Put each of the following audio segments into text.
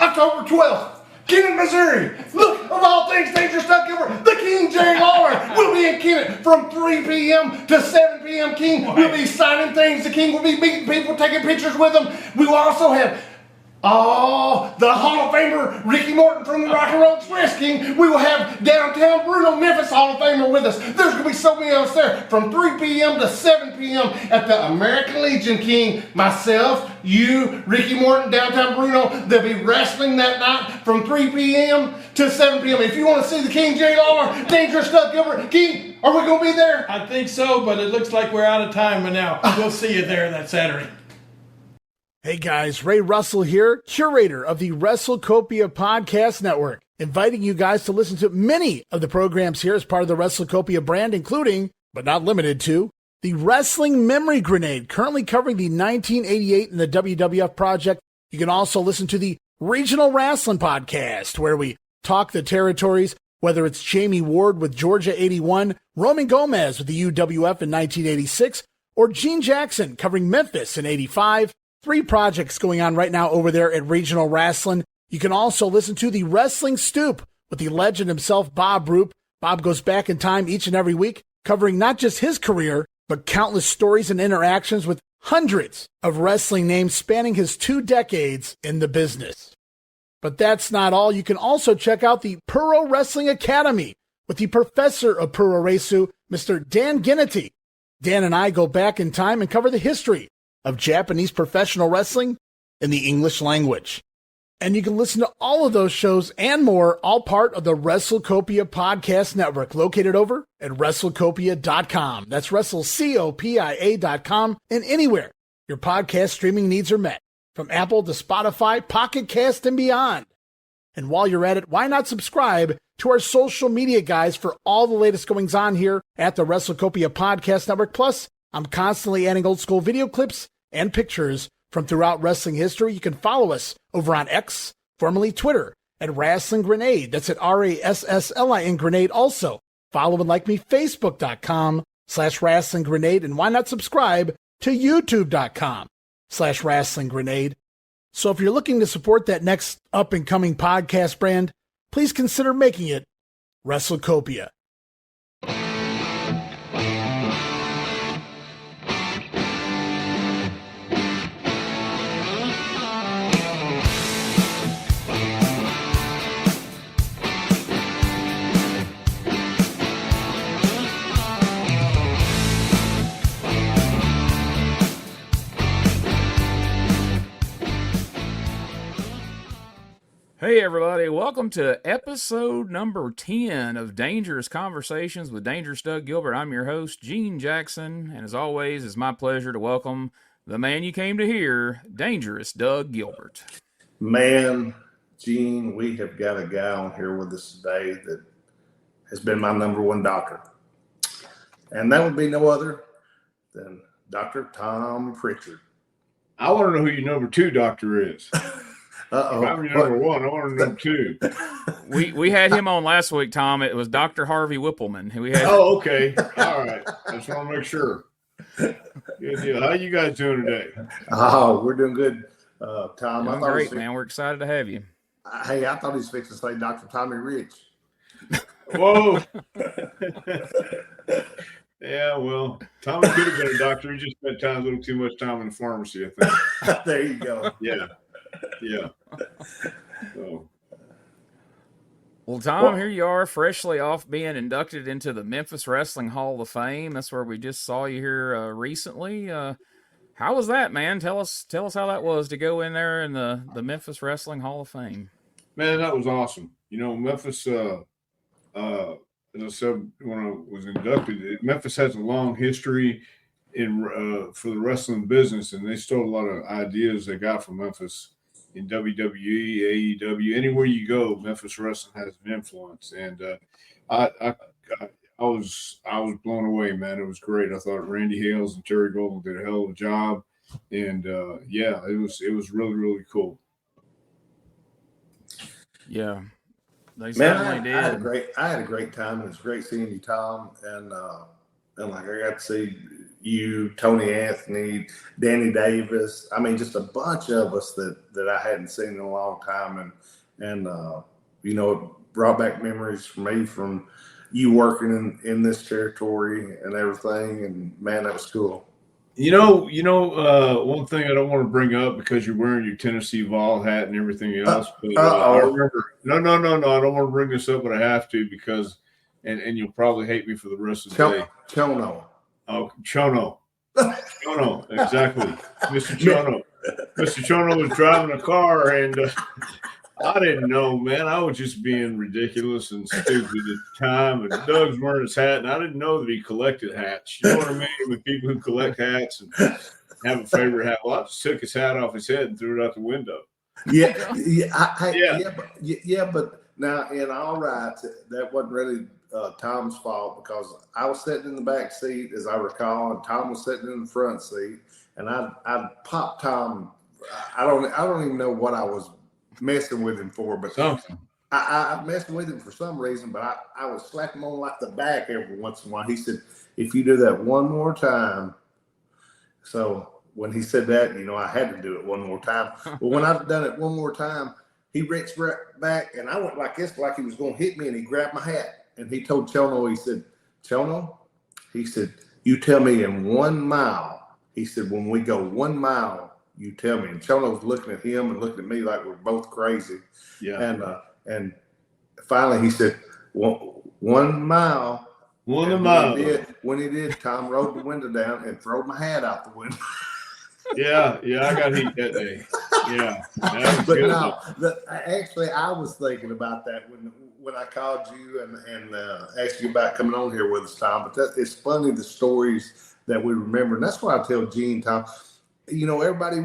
October 12th, Kennett, Missouri. Look, of all things, Dangerous Doug Gilbert, the King Jerry Lawler will be in Kennett from 3 p.m. to 7 p.m. King will be signing things. The King will be meeting people, taking pictures with them. We will also have the Hall of Famer Ricky Morton from the Rock and Roll Express, King. We will have downtown Bruno, Memphis Hall of Famer with us. There's going to be so many of us there from 3 p.m. to 7 p.m. at the American Legion, King. Myself, you, Ricky Morton, downtown Bruno. They'll be wrestling that night from 3 p.m. to 7 p.m. If you want to see the King Jerry Lawler, Dangerous Doug Gilbert, King, are we going to be there? I think so, but it looks like we're out of time by now. We'll see you there that Saturday. Hey guys, Ray Russell here, curator of the WrestleCopia Podcast Network, inviting you guys to listen to many of the programs here as part of the WrestleCopia brand, including, but not limited to, the Wrestling Memory Grenade, currently covering the 1988 and the WWF project. You can also listen to the Regional Wrestling Podcast, where we talk the territories, whether it's Jamie Ward with Georgia 81, Roman Gomez with the UWF in 1986, or Gene Jackson covering Memphis in 85. 3 projects going on right now over there at Regional Wrestling. You can also listen to the Wrestling Stoop with the legend himself, Bob Roop. Bob goes back in time each and every week, covering not just his career, but countless stories and interactions with hundreds of wrestling names spanning his 2 decades in the business. But that's not all. You can also check out the Puro Wrestling Academy with the professor of Puro Resu, Mr. Dan Ginnity. Dan and I go back in time and cover the history of Japanese professional wrestling in the English language. And you can listen to all of those shows and more, all part of the WrestleCopia Podcast Network, located over at WrestleCopia.com. That's WrestleCopia.com, and anywhere your podcast streaming needs are met, from Apple to Spotify, Pocket Cast, and beyond. And while you're at it, why not subscribe to our social media guys for all the latest goings on here at the WrestleCopia Podcast Network. Plus, I'm constantly adding old school video clips and pictures from throughout wrestling history. You can follow us over on X, formerly Twitter, at Wrestling Grenade. That's at RASSLIN Grenade. Also, follow and like me, Facebook.com/Wrestling Grenade. And why not subscribe to YouTube.com/Wrestling Grenade. So if you're looking to support that next up and coming podcast brand, please consider making it WrestleCopia. Hey everybody, welcome to episode number 10 of Dangerous Conversations with Dangerous Doug Gilbert. I'm your host, Gene Jackson, and as always, it's my pleasure to welcome the man you came to hear, Dangerous Doug Gilbert. Man, Gene, we have got a guy on here with us today that has been my number one doctor. And that would be no other than Dr. Tom Prichard. I want to know who your number 2 doctor is. Uh-oh. If I'm your number 1, I want to know number 2. We had him on last week, Tom. It was Dr. Harvey Whippleman. Oh, okay. All right. I just want to make sure. Good deal. How you guys doing today? Oh, we're doing good, Tom. Doing great, man. We're excited to have you. Hey, I thought he was fixing to say Dr. Tommy Rich. Whoa. Yeah, well, Tommy could have been a doctor. He just spent time a little too much time in the pharmacy, I think. There you go. Yeah. So. Well, Tom, here you are, freshly off being inducted into the Memphis Wrestling Hall of Fame. That's where we just saw you here recently. How was that, man? Tell us how that was to go in there in the Memphis Wrestling Hall of Fame. Man, that was awesome. You know, Memphis, as I said when I was inducted, Memphis has a long history for the wrestling business, and they stole a lot of ideas they got from Memphis. In WWE, AEW, anywhere you go, Memphis wrestling has an influence, and I was blown away, man. It was great. I thought Randy Hales and Terry Golden did a hell of a job, and it was really, really cool. Yeah, they certainly did. I had a great time. It was great seeing you, Tom, and and like I got to see you, Tony Anthony, Danny Davis. I mean, just a bunch of us that I hadn't seen in a long time, and you know, it brought back memories for me from you working in this territory and everything. And man, that was cool. One thing I don't want to bring up because you're wearing your Tennessee Vol hat and everything else, but I remember. No, I don't want to bring this up, but I have to because, and you'll probably hate me for the rest of the day. Chono. Oh, Chono, exactly, Mr. Chono. Mr. Chono was driving a car, and I didn't know, man. I was just being ridiculous and stupid at the time. And Doug's wearing his hat, and I didn't know that he collected hats. You know what I mean? With people who collect hats and have a favorite hat. Well, I just took his hat off his head and threw it out the window. But now in all right, that wasn't really Tom's fault because I was sitting in the back seat, as I recall, and Tom was sitting in the front seat, and I popped Tom. I don't even know what I was messing with him for, but something. I messed with him for some reason, but I would slap him on like the back every once in a while. He said, "If you do that one more time." So when he said that, you know, I had to do it one more time. But when I've done it one more time, he reached right back, and I went like this, like he was going to hit me, and he grabbed my hat. And he told Chono, he said, "Chono," he said, "you tell me in 1 mile." He said, "When we go 1 mile, you tell me." And Chono was looking at him and looking at me like we're both crazy. Yeah. And finally he said, 1 mile. 1 mile. When he did, Tom rolled the window down and threw my hat out the window. Yeah, I got heat that day. Yeah. But no, actually, I was thinking about that when I called you and asked you about coming on here with us, Tom. But it's funny, the stories that we remember. And that's why I tell Gene, Tom, you know, everybody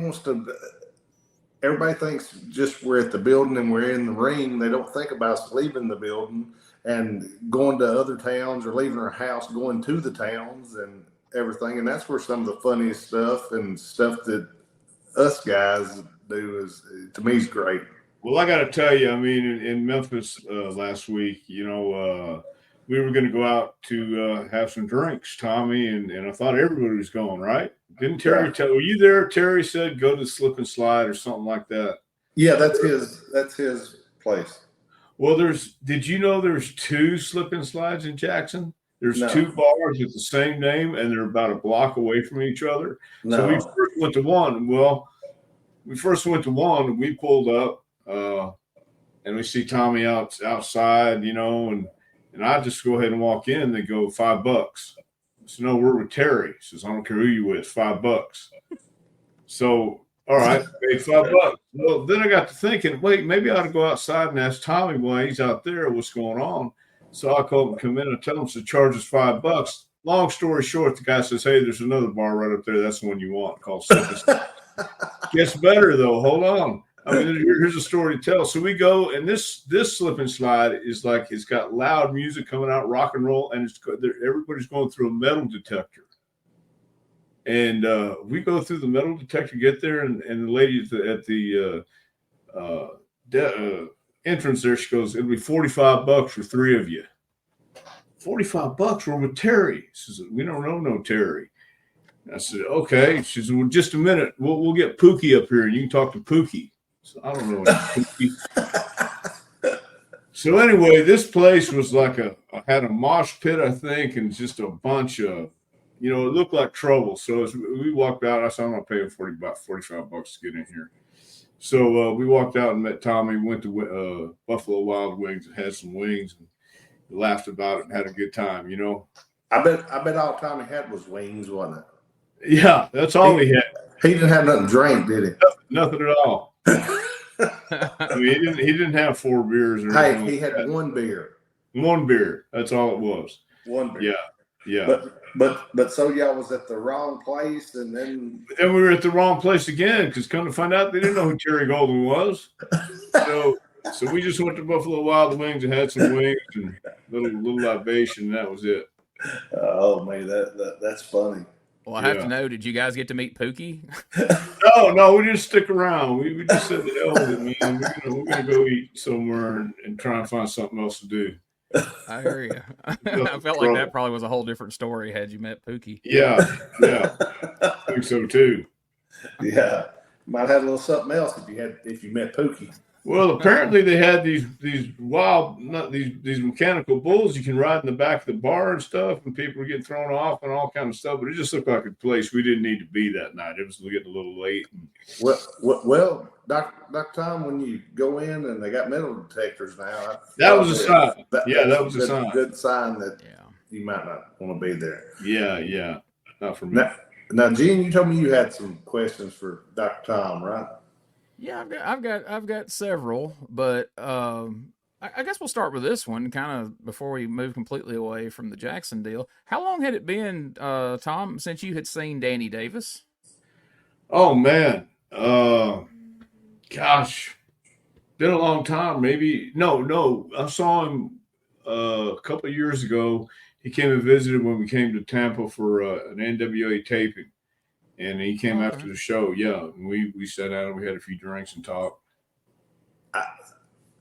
thinks just we're at the building and we're in the ring. They don't think about us leaving the building and going to other towns or leaving our house, going to the towns and everything. And that's where some of the funniest stuff and stuff that us guys do is, to me, is great. Well, I got to tell you, I mean, in Memphis last week, you know, we were going to go out to have some drinks, Tommy, and I thought everybody was going, right? Didn't Terry tell? Were you there? Terry said go to Slip and Slide or something like that. Yeah, that's his place. Well, did you know there's 2 Slip and Slides in Jackson? There's No. 2 bars with the same name, and they're about a block away from each other. No. So we first went to one. Well, we pulled up, and we see Tommy outside, you know, and I just go ahead and walk in. They go $5. So no, we're with Terry. He says, "I don't care who you with, $5." So all right, paid $5. Well, then I got to thinking, wait, maybe I ought to go outside and ask Tommy while he's out there what's going on. So I called him, come in, and tell him to charge us $5. Long story short, the guy says, "Hey, there's another bar right up there. That's the one you want." Called Gets better though. Hold on. I mean, here's a story to tell. So we go, and this Slip and Slide is like, it's got loud music coming out, rock and roll, and everybody's going through a metal detector. And we go through the metal detector, get there, and the lady at the entrance there, she goes, "It'll be $45 for 3 of you." $45. We're with Terry. She says, "We don't know no Terry." I said, "Okay." She said, "Well, just a minute. We'll get Pookie up here, and you can talk to Pookie." So I don't know what Pookie. So anyway, this place was like had a mosh pit, I think, and just a bunch of, you know, it looked like trouble. So as we walked out, I said, "I'm not paying $45 to get in here." So we walked out and met Tommy, went to Buffalo Wild Wings and had some wings and laughed about it and had a good time, you know. I bet all Tommy had was wings, wasn't it? Yeah, that's all he had. He didn't have nothing to drink, did he? Nothing at all. I mean, he didn't have 4 beers or anything. Hey, he had 1 beer. 1 beer. That's all it was. 1 beer. Yeah. But so y'all was at the wrong place, and then we were at the wrong place again because come to find out they didn't know who Terry Golden was. So we just went to Buffalo Wild Wings and had some wings and little libation, and that was it. Oh man, that's funny. Well, I have to know, did you guys get to meet Pookie? No, we didn't stick around. We just said the hell with it, man. We're gonna go eat somewhere and try and find something else to do. I hear you. I felt like that probably was a whole different story had you met Pookie. Yeah, I think so too. Yeah, might have a little something else if you met Pookie. Well, apparently they had these wild, not these mechanical bulls you can ride in the back of the bar and stuff, and people were getting thrown off and all kind of stuff. But it just looked like a place we didn't need to be that night. It was getting a little late. Well, Dr. Tom, when you go in and they got metal detectors now, that was a sign. That was a sign. Good sign that you might not want to be there. Yeah, not for me. Now, Gene, you told me you had some questions for Dr. Tom, right? Yeah, I've got several, but I guess we'll start with this one, kind of before we move completely away from the Jackson deal. How long had it been, Tom, since you had seen Danny Davis? Oh man, gosh, been a long time. Maybe no. I saw him a couple of years ago. He came and visited when we came to Tampa for an NWA taping. And he came after the show. Yeah, and we sat down and we had a few drinks and talked. I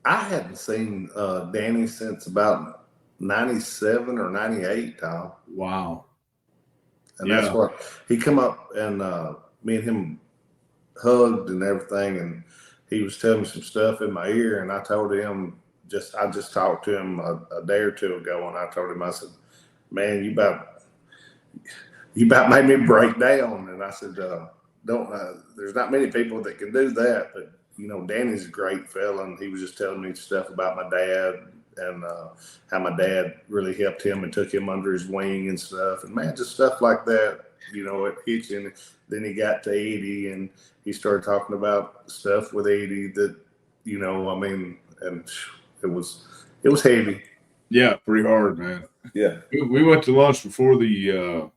hadn't seen Danny since about 97 or 98, Tom. Wow. And that's what he come up and me and him hugged and everything, and he was telling me some stuff in my ear, and I told him I just talked to him a day or two ago, and I told him, I said, man, you about made me break down. And I said, there's not many people that can do that, but Danny's a great fella, and he was just telling me stuff about my dad and how my dad really helped him and took him under his wing and stuff. And man, just stuff like that, it hits you. And then he got to Eddie, and he started talking about stuff with Eddie that, and it was heavy. Yeah, pretty hard, man. Yeah. We went to lunch before the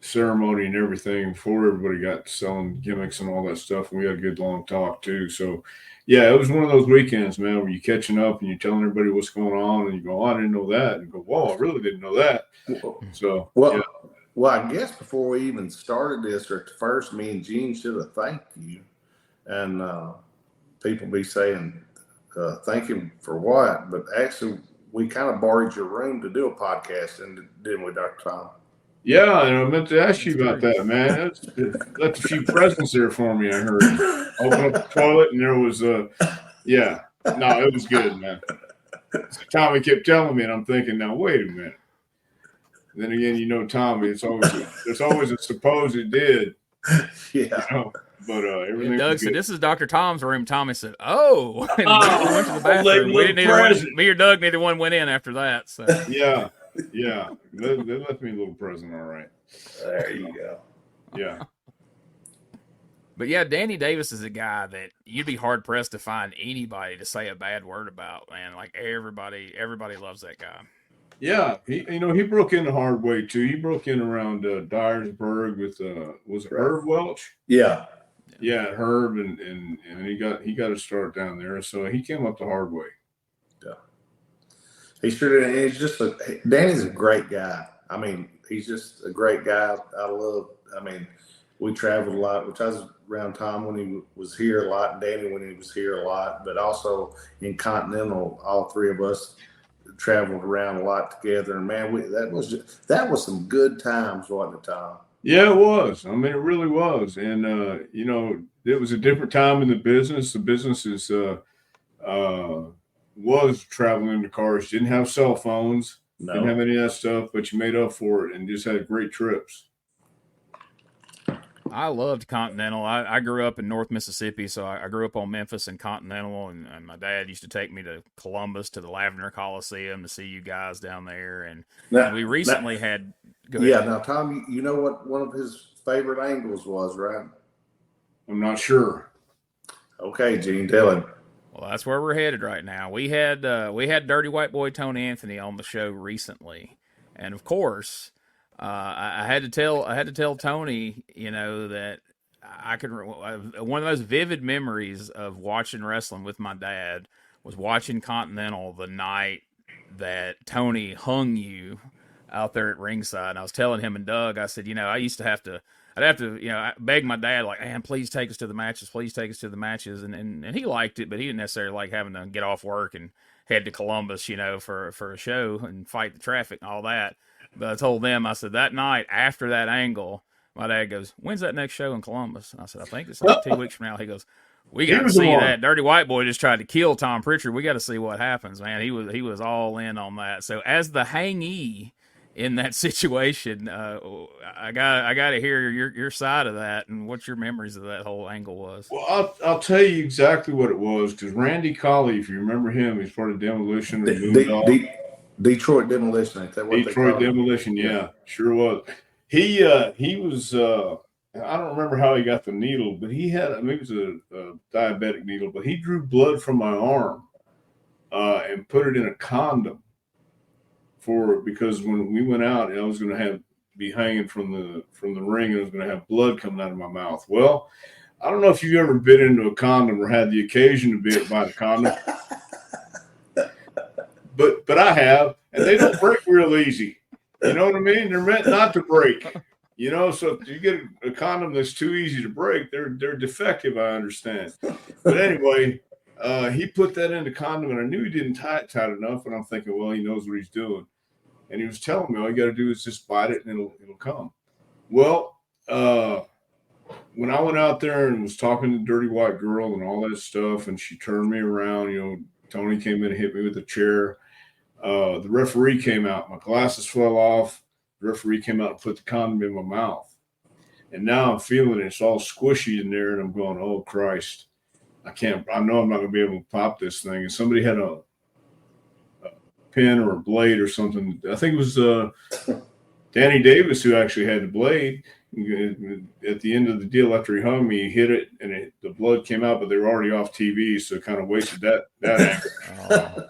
ceremony and everything, before everybody got selling gimmicks and all that stuff, and we had a good long talk too. So yeah, it was one of those weekends, man, where you're catching up and you're telling everybody what's going on, and you go, oh, I didn't know that, and you go, whoa, I really didn't know that. So well, I guess before we even started this, or at first, me and Gene should have thanked you, and people be saying thank him for what, but actually we kind of borrowed your room to do a podcast, and didn't we, Dr. Tom? Yeah, and I meant to ask you about that, man. Left a few presents there for me, I heard. Open up the toilet, and there was it was good, man. So Tommy kept telling me, and I'm thinking, now, wait a minute. And then again, Tommy, it's always a suppose it did. Yeah. But everything. And Doug said, "This is Dr. Tom's room." Tommy said, "Oh," and we went to the bathroom. We didn't me or Doug, neither one went in after that. So yeah, they left me a little present, all right. There you go. Yeah. But yeah, Danny Davis is a guy that you'd be hard pressed to find anybody to say a bad word about, man. Like everybody loves that guy. Yeah, he broke in the hard way too. He broke in around Dyersburg with was it Herb Welch? Yeah. Yeah, Herb and he got a start down there, so he came up the hard way. Yeah, he sure did. Danny's a great guy. I mean, he's just a great guy. We traveled a lot, which I was around Tom when he was here a lot, and Danny when he was here a lot, but also in Continental, all three of us traveled around a lot together. And man, that was some good times, wasn't it, Tom? Yeah, it was. I mean, it really was. And, it was a different time in the business. The business was traveling in the cars. Didn't have cell phones. No. Didn't have any of that stuff, but you made up for it and just had great trips. I loved Continental. I grew up in North Mississippi, so I grew up on Memphis and Continental, and my dad used to take me to Columbus to the Lavender Coliseum to see you guys down there. And we recently had – now, Tom, you know what one of his favorite angles was, right? I'm not sure. Okay, Gene, tell him. Well, that's where we're headed right now. We had Dirty White Boy Tony Anthony on the show recently, and of course – I had to tell Tony, that I could. One of those vivid memories of watching wrestling with my dad was watching Continental the night that Tony hung you out there at ringside. And I was telling him and Doug, I said, I'd have to, beg my dad, like, man, please take us to the matches, and he liked it, but he didn't necessarily like having to get off work and head to Columbus, for a show and fight the traffic and all that. But I told them, I said, that night after that angle, my dad goes, "When's that next show in Columbus?" And I said, "I think it's like 2 weeks from now." He goes, "We got to see that. Dirty White Boy just tried to kill Tom Prichard. We got to see what happens, man." He was all in on that. So as the hangee in that situation, I got to hear your side of that and what your memories of that whole angle was. Well, I'll tell you exactly what it was, because Randy Colley, if you remember him, he's part of Demolition. Detroit Demolition, ain't that what Detroit Demolition, yeah, sure was. He was I don't remember how he got the needle, but he had, maybe it was a diabetic needle, but he drew blood from my arm and put it in a condom because when we went out, I was going to be hanging from the ring, and I was going to have blood coming out of my mouth. Well, I don't know if you've ever bit into a condom or had the occasion to be by the condom, but I have, and they don't break real easy. You know what I mean? They're meant not to break. So if you get a condom that's too easy to break, they're defective, I understand. But anyway, he put that in the condom, and I knew he didn't tie it tight enough, and I'm thinking, well, he knows what he's doing. And he was telling me all you got to do is just bite it, and it'll come. Well, when I went out there and was talking to Dirty White Girl and all that stuff, and she turned me around, Tony came in and hit me with a chair. The referee came out. My glasses fell off. The referee came out and put the condom in my mouth. And now I'm feeling it. It's all squishy in there, and I'm going, oh, Christ. I know I'm not going to be able to pop this thing. And somebody had a pin or a blade or something. I think it was Danny Davis who actually had the blade. At the end of the deal, after he hung me, he hit it, and the blood came out, but they were already off TV, so it kind of wasted that angle.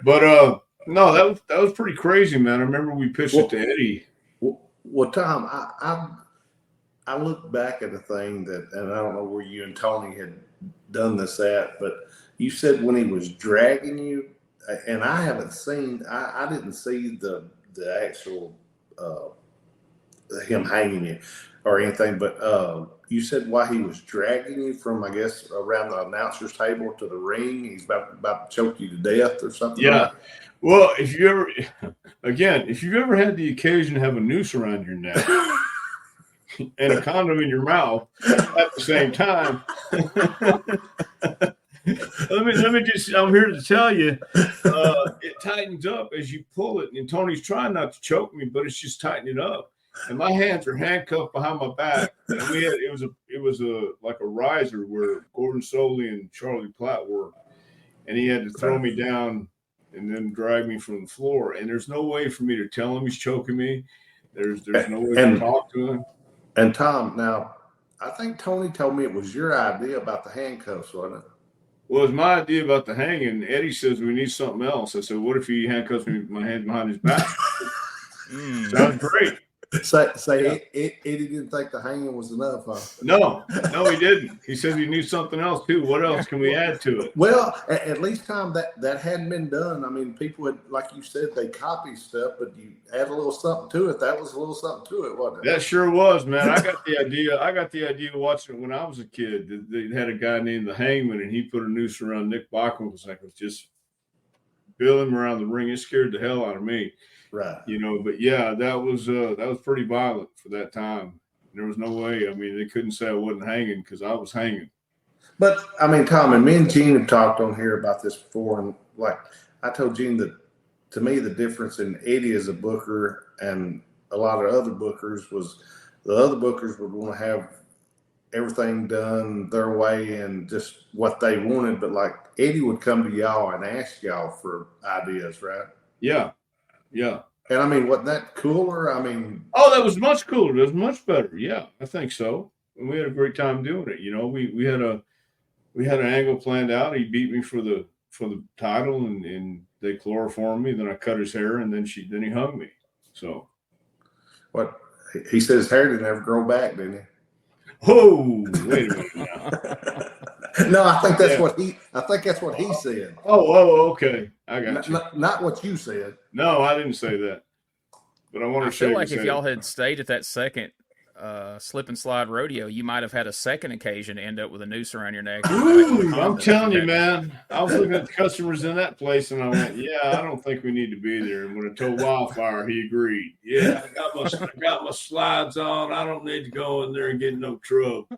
But no, that was pretty crazy, man. I remember we pitched it to Eddie. Well, Tom, I look back at a thing and I don't know where you and Tony had done this at, but you said when he was dragging you, and I haven't seen, I didn't see the actual him hanging you or anything, but you said while he was dragging you from, I guess, around the announcer's table to the ring, he's about to choke you to death or something. Yeah. Like that. Well, if you've ever had the occasion to have a noose around your neck and a condom in your mouth at the same time, let me just, I'm here to tell you, it tightens up as you pull it. And Tony's trying not to choke me, but it's just tightening up. And my hands are handcuffed behind my back. And it was like a riser where Gordon Soley and Charlie Platt were, and he had to throw me down and then drag me from the floor. And there's no way for me to tell him he's choking me. There's no way to talk to him. And Tom, now, I think Tony told me it was your idea about the handcuffs, wasn't it? Well, it was my idea about the hanging. Eddie says we need something else. I said, what if he handcuffs me with my hand behind his back? Sounds great. Eddie didn't think the hanging was enough, huh? No, he didn't. He said he knew something else too. What else can we add to it? Well, at least, Tom, that hadn't been done. I mean, people had, like you said, they copy stuff, but you add a little something to it. That was a little something to it, wasn't it? That sure was, man. I got the idea watching it when I was a kid. They had a guy named the Hangman, and he put a noose around Nick Bockwinkel's neck. It was just bill him around the ring. It scared the hell out of me. Right. But yeah, that was pretty violent for that time. There was no way. I mean, they couldn't say I wasn't hanging because I was hanging. But I mean, Tom, and me and Gene have talked on here about this before, and like I told Gene that to me the difference in Eddie as a booker and a lot of other bookers was the other bookers would want to have everything done their way and just what they wanted, but like Eddie would come to y'all and ask y'all for ideas, right? Yeah. Yeah. And I mean, wasn't that cooler? I mean, that was much cooler. It was much better. Yeah, I think so. And we had a great time doing it. We had an angle planned out. He beat me for the title, and they chloroformed me. Then I cut his hair, and then he hung me. So, what he said, his hair didn't ever grow back, didn't he? Oh, wait a minute now. No, I think that's what he said. Oh, okay. I got you. Not what you said. No, I didn't say that. But I want to feel like if y'all had stayed at that second slip and slide rodeo, you might have had a second occasion to end up with a noose around your neck. Ooh, I'm telling you, man. I was looking at the customers in that place, and I went, "Yeah, I don't think we need to be there." And when I told Wildfire, he agreed. Yeah, I got my slides on. I don't need to go in there and get in no trouble.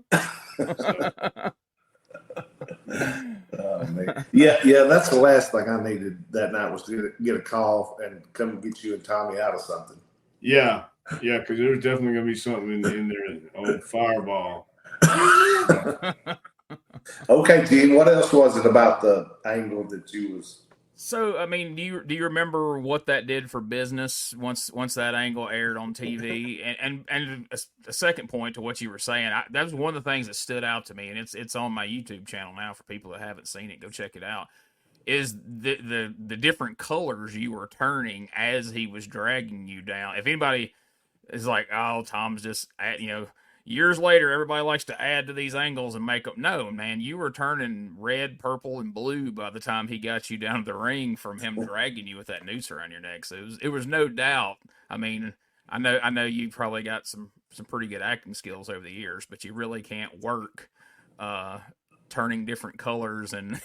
Oh, man. Yeah, that's the last thing I needed that night was to get a call and come get you and Tommy out of something. Yeah, because there's definitely gonna be something in there on Fireball. Okay, Gene, what else was it about the angle that you was? So, I mean, do you remember what that did for business once that angle aired on TV? And a second point to what you were saying, that was one of the things that stood out to me, and it's on my YouTube channel now for people that haven't seen it. Go check it out. Is the different colors you were turning as he was dragging you down? If anybody is like, oh, Tom's just years later, everybody likes to add to these angles and make up. No, man, you were turning red, purple, and blue by the time he got you down to the ring from him dragging you with that noose around your neck. So it was no doubt. I mean, I know you probably got some pretty good acting skills over the years, but you really can't work turning different colors and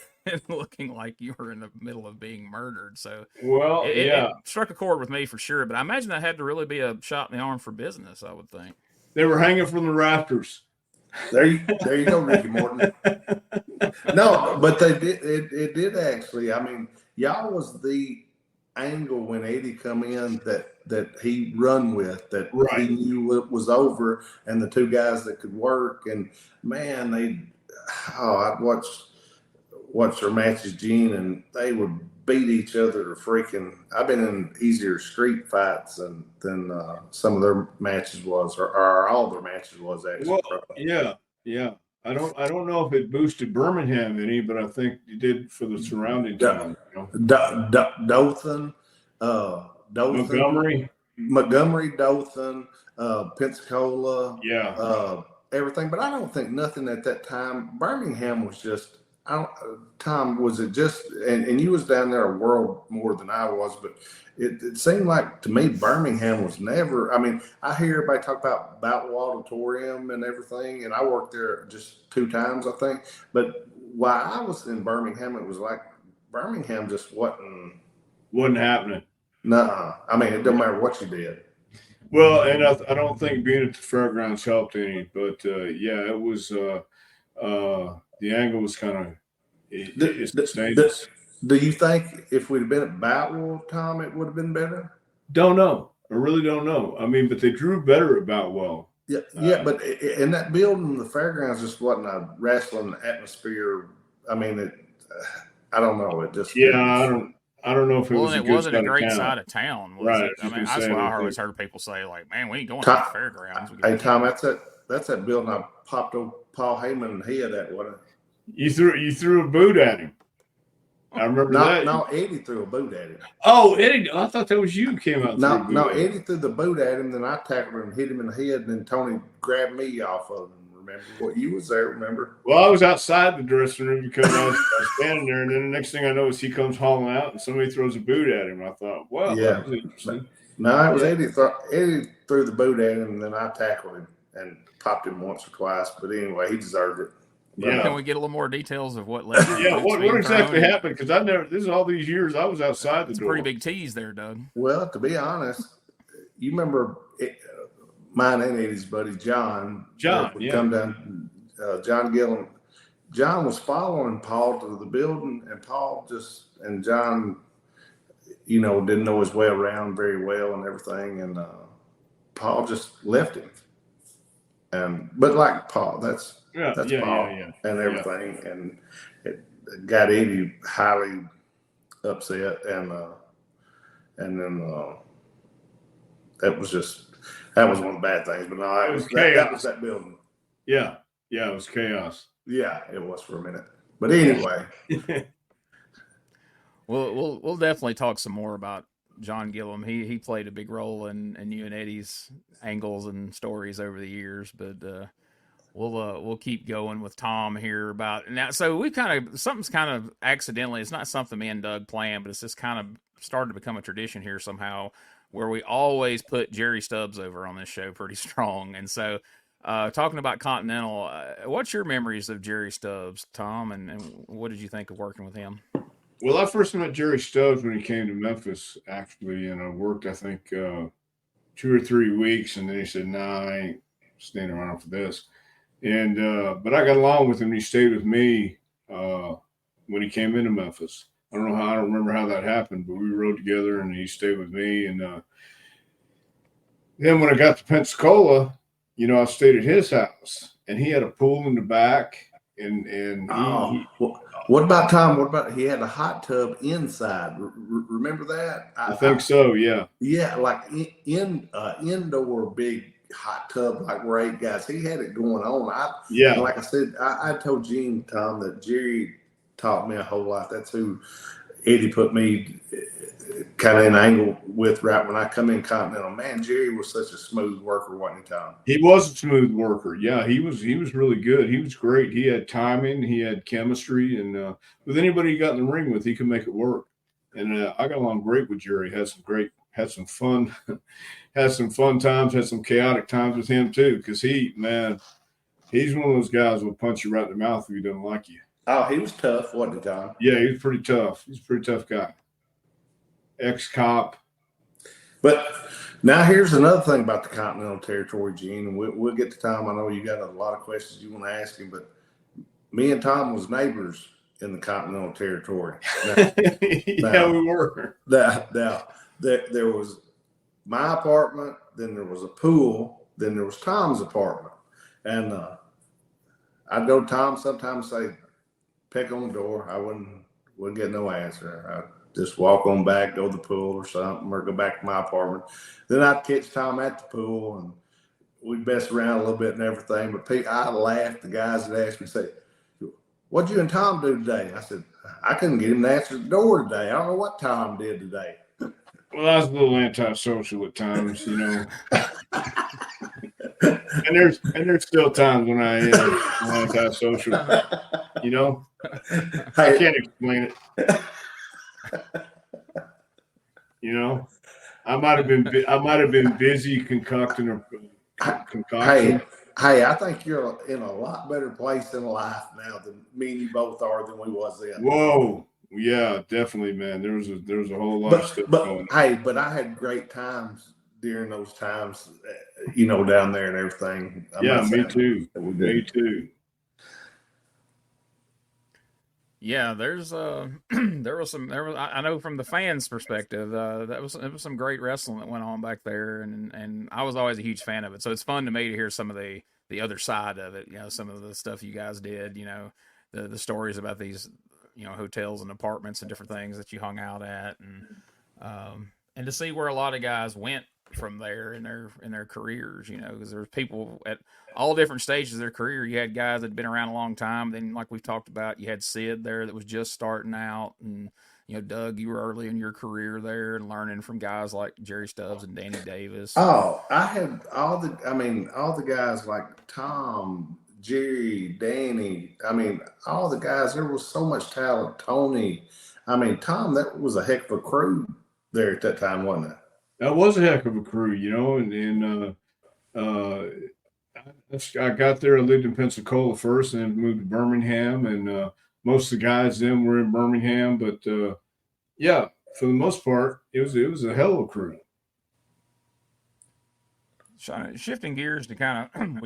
looking like you were in the middle of being murdered. So well, it struck a chord with me for sure. But I imagine that had to really be a shot in the arm for business, I would think. They were hanging from the rafters. There you go, Ricky Morton. No, but they did. It did actually. I mean, y'all was the angle when Eddie come in that he run with, that right. He knew it was over, and the two guys that could work. And man, I'd watch their matches, Gene, and they would beat each other to freaking. I've been in easier street fights than some of their matches was, or all their matches was actually. Well, yeah. I don't know if it boosted Birmingham any, but I think it did for the surrounding town. Dothan, Montgomery, Dothan, Pensacola, everything. But I don't think nothing at that time. Birmingham was just. Tom, was it just, and you was down there a world more than I was, but it seemed like to me Birmingham was never. I mean, I hear everybody talk about Boutwell Auditorium and everything, and I worked there just 2 times, I think. But while I was in Birmingham, it was like Birmingham just wasn't happening. Nuh-uh. I mean, it don't matter what you did. Well, and I don't think being at the fairgrounds helped any, but it was. The angle was kind of dangerous. Do you think if we'd have been at Boutwell, Tom, it would have been better? Don't know. I really don't know. I mean, but they drew better at Boutwell. Yeah, but in that building, the fairgrounds just wasn't a wrestling atmosphere. I mean, I don't know. It just I don't know if it was. It wasn't a great side of town, was right? It? I mean, that's what I always heard people say, like, "Man, we ain't going to the fairgrounds." Hey, Tom, that's that building I popped over Paul Heyman head at, wasn't it? You threw a boot at him. I remember that. No, Eddie threw a boot at him. Oh, Eddie! I thought that was you who came out. No, Eddie threw the boot at him. Then I tackled him and hit him in the head. And then Tony grabbed me off of him. Remember what you was there? Remember? Well, I was outside the dressing room because I was standing there, and then the next thing I know is he comes hauling out, and somebody throws a boot at him. I thought, well, that was interesting. No, it was Eddie. Eddie threw the boot at him, and then I tackled him and popped him once or twice. But anyway, he deserved it. Yeah. Can we get a little more details of what led? What exactly happened? Because this is all these years I was outside the door. Pretty big tease there, Doug. Well, to be honest, you remember mine and Eddie's buddy John. Would come down. John Gillum. John was following Paul to the building, and John, didn't know his way around very well and everything, and Paul just left him. But like Paul, that's Paul and everything, and it got Eddie highly upset, and then that was one of the bad things. But no, it was chaos. That was that building. Yeah, it was chaos. Yeah, it was for a minute. But anyway, we'll definitely talk some more about John Gillum. He played a big role in you and Eddie's angles and stories over the years, but we'll keep going with Tom here about now. So something's kind of accidentally. It's not something me and Doug planned, but it's just kind of started to become a tradition here somehow. where we always put Jerry Stubbs over on this show pretty strong. And so, talking about Continental, what's your memories of Jerry Stubbs, Tom, and what did you think of working with him? Well, I first met Jerry Stubbs when he came to Memphis, actually, and I worked, I think, 2 or 3 weeks, and then he said, "Nah, I ain't staying around for this." And but I got along with him. He stayed with me when he came into Memphis. I don't remember how that happened, but we rode together, and he stayed with me. And then when I got to Pensacola, I stayed at his house, and he had a pool in the back. And what about Tom? What about he had a hot tub inside? Remember that? I think so. Yeah. Yeah, like indoor big hot tub, like we're 8 guys. He had it going on. Like I said, I told Gene, Tom, that Jerry taught me a whole lot. That's who Eddie put me kind of in angle with right when I come in Continental. Man, Jerry was such a smooth worker, wasn't he, Tom? He was a smooth worker. Yeah, he was really good. He was great. He had timing. He had chemistry. And with anybody he got in the ring with, he could make it work. And I got along great with Jerry. Had some fun, had some fun times, had some chaotic times with him too. Because he's one of those guys who'll punch you right in the mouth if he doesn't like you. Oh, he was tough, wasn't he, Tom? Yeah, he was pretty tough. He's a pretty tough guy. Ex-cop. But now here's another thing about the Continental Territory, Gene, and we'll get to Tom. I know you got a lot of questions you want to ask him, but me and Tom was neighbors in the Continental Territory. Now, we were. There was my apartment, then there was a pool, then there was Tom's apartment. And I'd go to Tom sometimes say, peck on the door. I wouldn't get no answer. I'd just walk on back, go to the pool or something, or go back to my apartment. Then I'd catch Tom at the pool, and we'd mess around a little bit and everything. But I laughed. The guys that asked me, say, "What'd you and Tom do today?" I said, "I couldn't get him to answer the door today. I don't know what Tom did today." Well, I was a little antisocial at times, and there's still times when I am antisocial. I can't explain it. I might have been busy concocting a concoction. Hey, I think you're in a lot better place in life now than me and you both are than we was then. Whoa. Yeah, definitely, man. There was a whole lot of stuff going on. Hey, but I had great times during those times, down there and everything. Me too. Me too. Yeah, there's I know from the fans' perspective, it was some great wrestling that went on back there, and I was always a huge fan of it. So it's fun to me to hear some of the other side of it. Some of the stuff you guys did. The stories about these hotels and apartments and different things that you hung out at, and to see where a lot of guys went from there in their careers, because there's people at all different stages of their career. You had guys that had been around a long time. Then, like we've talked about, you had Sid there that was just starting out, and Doug, you were early in your career there and learning from guys like Jerry Stubbs and Danny Davis. Oh, I had all the guys like Tom, Jerry, Danny. All the guys. There was so much talent. Tony. Tom. That was a heck of a crew there at that time, wasn't it? That was a heck of a crew, and I got there. I lived in Pensacola first, and then moved to Birmingham, and most of the guys then were in Birmingham. But yeah, for the most part, it was a hell of a crew. Shifting gears to kind of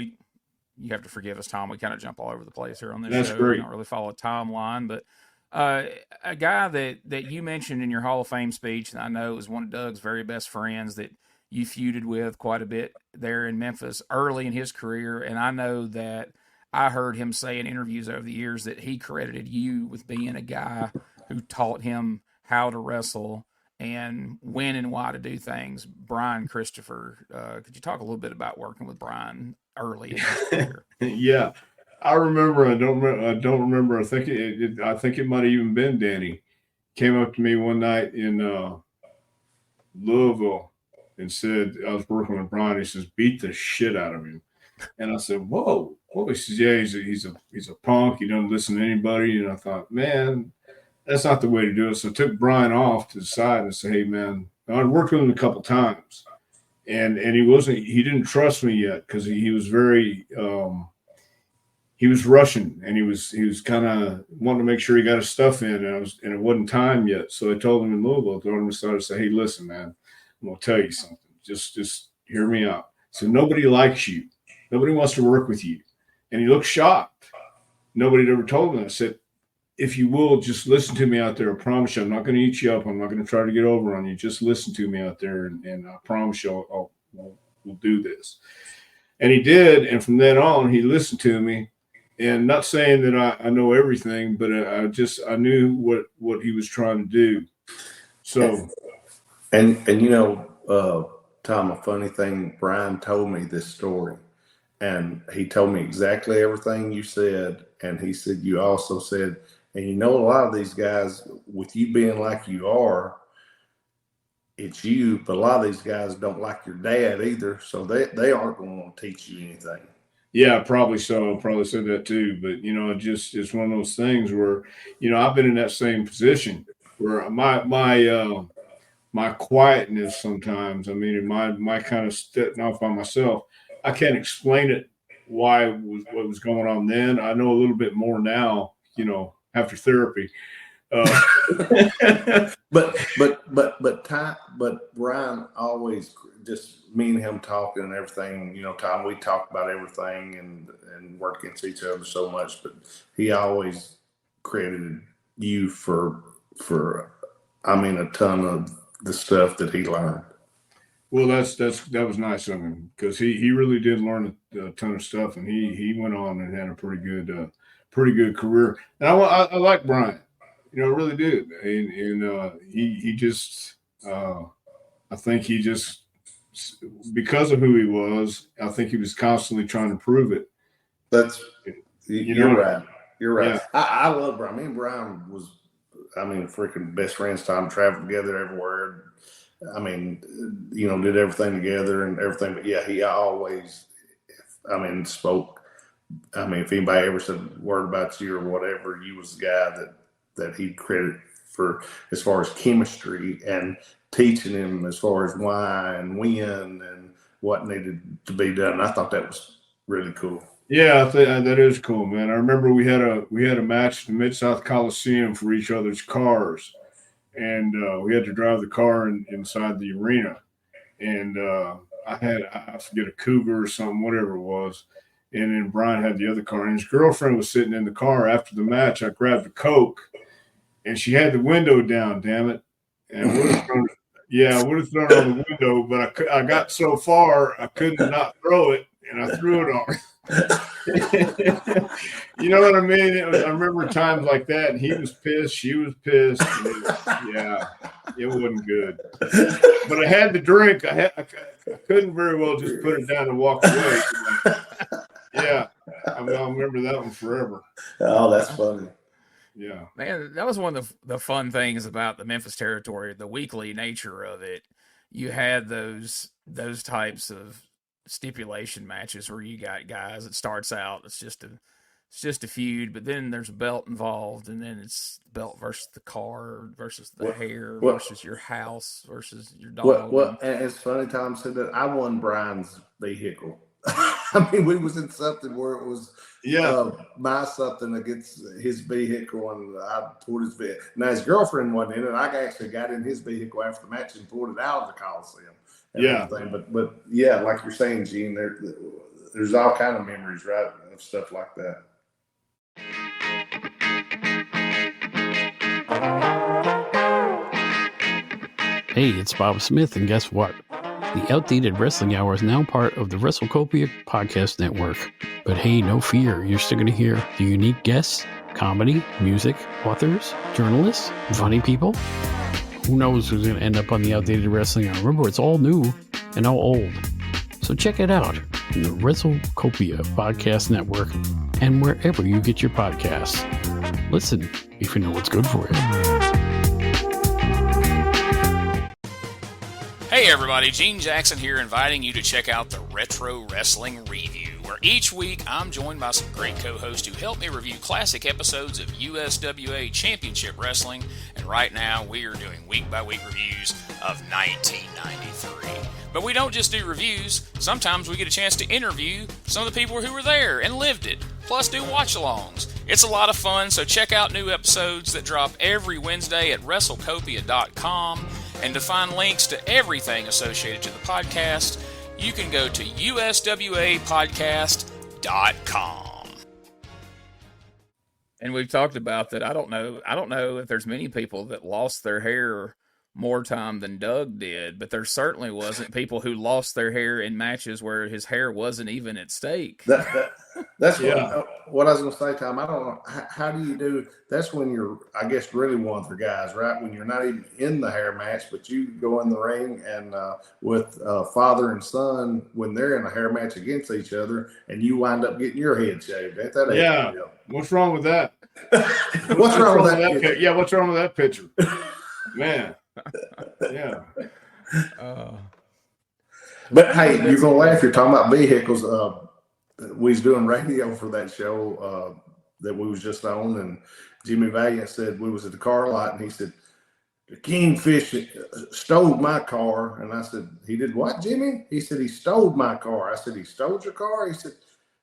you have to forgive us, Tom. We kind of jump all over the place here on this That's show. Great. We don't really follow a timeline, but a guy that you mentioned in your Hall of Fame speech, and I know was one of Doug's very best friends that you feuded with quite a bit there in Memphis early in his career, and I know that I heard him say in interviews over the years that he credited you with being a guy who taught him how to wrestle and when and why to do things. Brian Christopher, could you talk a little bit about working with Brian early in his career? Yeah, I remember. I don't remember. I think it might have even been Danny. Came up to me one night in Louisville and said, I was working with Brian. He says, "Beat the shit out of him." And I said, "Whoa." He says, "Yeah, he's a punk. He doesn't listen to anybody." And I thought, man, that's not the way to do it. So I took Brian off to the side and said, "Hey, man, I'd worked with him a couple times, and he didn't trust me yet because he was very he was rushing, and he was kind of wanting to make sure he got his stuff in, and it wasn't time yet. So I told him in Louisville, I told him to say, hey, listen, man, I'm gonna tell you something. Just hear me out. So nobody likes you. Nobody wants to work with you. And he looked shocked. Nobody had ever told him. I said, if you will, just listen to me out there. I promise you, I'm not going to eat you up. I'm not going to try to get over on you. Just listen to me out there, and I promise you we'll do this. And he did. And from then on, he listened to me. And not saying that I know everything, but I knew what he was trying to do. So. And Tom, a funny thing, Brian told me this story, and he told me exactly everything you said. And he said, you also said, and a lot of these guys, with you being like you are, it's you, but a lot of these guys don't like your dad either. So they aren't going to want to teach you anything. Yeah, probably so. I probably said that too. But, it's one of those things where, I've been in that same position where my quietness sometimes, my kind of stepping off by myself, I can't explain it what was going on then. I know a little bit more now, after therapy. But Brian always, just me and him talking and everything, Tom, we talk about everything and work against each other so much, but he always credited you for a ton of the stuff that he learned. Well, that was nice of him, because he really did learn a ton of stuff, and he went on and had a pretty good career. And I like Brian, I really do. And he just I think he just, because of who he was, I think he was constantly trying to prove it. You're right. You're right. Yeah. I love Brian. Me and Brian was, freaking best friends. Time traveled together everywhere. Did everything together and everything. But yeah, he always, spoke. If anybody ever said a word about you or whatever, you was the guy that he'd credit for as far as chemistry and teaching him as far as why and when and what needed to be done. I thought that was really cool. Yeah, I think that is cool, man. I remember we had a match in the Mid-South Coliseum for each other's cars, and we had to drive the car inside the arena. And I forget, a Cougar or something, whatever it was. And then Brian had the other car, and his girlfriend was sitting in the car. After the match, I grabbed a Coke, and she had the window down, damn it. And I would have thrown it on the window, but I got so far, I couldn't not throw it, and I threw it on her. You know what I mean? I remember times like that, and he was pissed, she was pissed. It wasn't good. But I had the drink. I couldn't very well just put it down and walk away. Yeah, I'll remember that one forever. Oh, that's funny. Yeah, man, that was one of the fun things about the Memphis territory, the weekly nature of it. You had those types of stipulation matches where you got guys, it starts out, it's just a feud, but then there's a belt involved, and then it's belt versus the car versus the hair versus your house versus your dog. Well, and it's funny, Tom said that I won Brian's vehicle. We was in something where it was my something against his vehicle, and I pulled his vehicle. Now his girlfriend wasn't in it. I actually got in his vehicle after the match and pulled it out of the Coliseum. Everything. But yeah, like you're saying, Gene, there's all kind of memories, right, of stuff like that. Hey, it's Bob Smith, and guess what? The Outdated Wrestling Hour is now part of the WrestleCopia Podcast Network. But hey, no fear, you're still going to hear the unique guests, comedy, music, authors, journalists, funny people. Who knows who's going to end up on the Outdated Wrestling Hour? Remember, it's all new and all old. So check it out in the WrestleCopia Podcast Network and wherever you get your podcasts. Listen, if you know what's good for you. Hey everybody, Gene Jackson here, inviting you to check out the Retro Wrestling Review. where each week I'm joined by some great co-hosts who help me review classic episodes of USWA Championship Wrestling, and right now we are doing week-by-week reviews of 1993. But we don't just do reviews. Sometimes we get a chance to interview some of the people who were there and lived it, plus do watch-alongs. It's a lot of fun, so check out new episodes that drop every Wednesday at WrestleCopia.com. And to find links to everything associated to the podcast, you can go to USWApodcast.com. And we've talked about that. I don't know if there's many people that lost their hair more time than Doug did, but there certainly wasn't people who lost their hair in matches where his hair wasn't even at stake. That's what I was going to say, Tom. I don't know. How do you do? That's when you're, I guess, really one of the guys, right? When you're not even in the hair match, but you go in the ring and with father and son, when they're in a hair match against each other, and you wind up getting your head shaved. Ain't that yeah. What's wrong with that? What's wrong with that? Yeah, what's wrong with that picture? Man. Yeah. But hey, you're gonna laugh. You're talking about vehicles. We was doing radio for that show that we was just on, and Jimmy Valiant said we was at the car lot, and he said the Kingfish stole my car, and I said he did what, Jimmy? He said he stole my car. I said he stole your car. He said,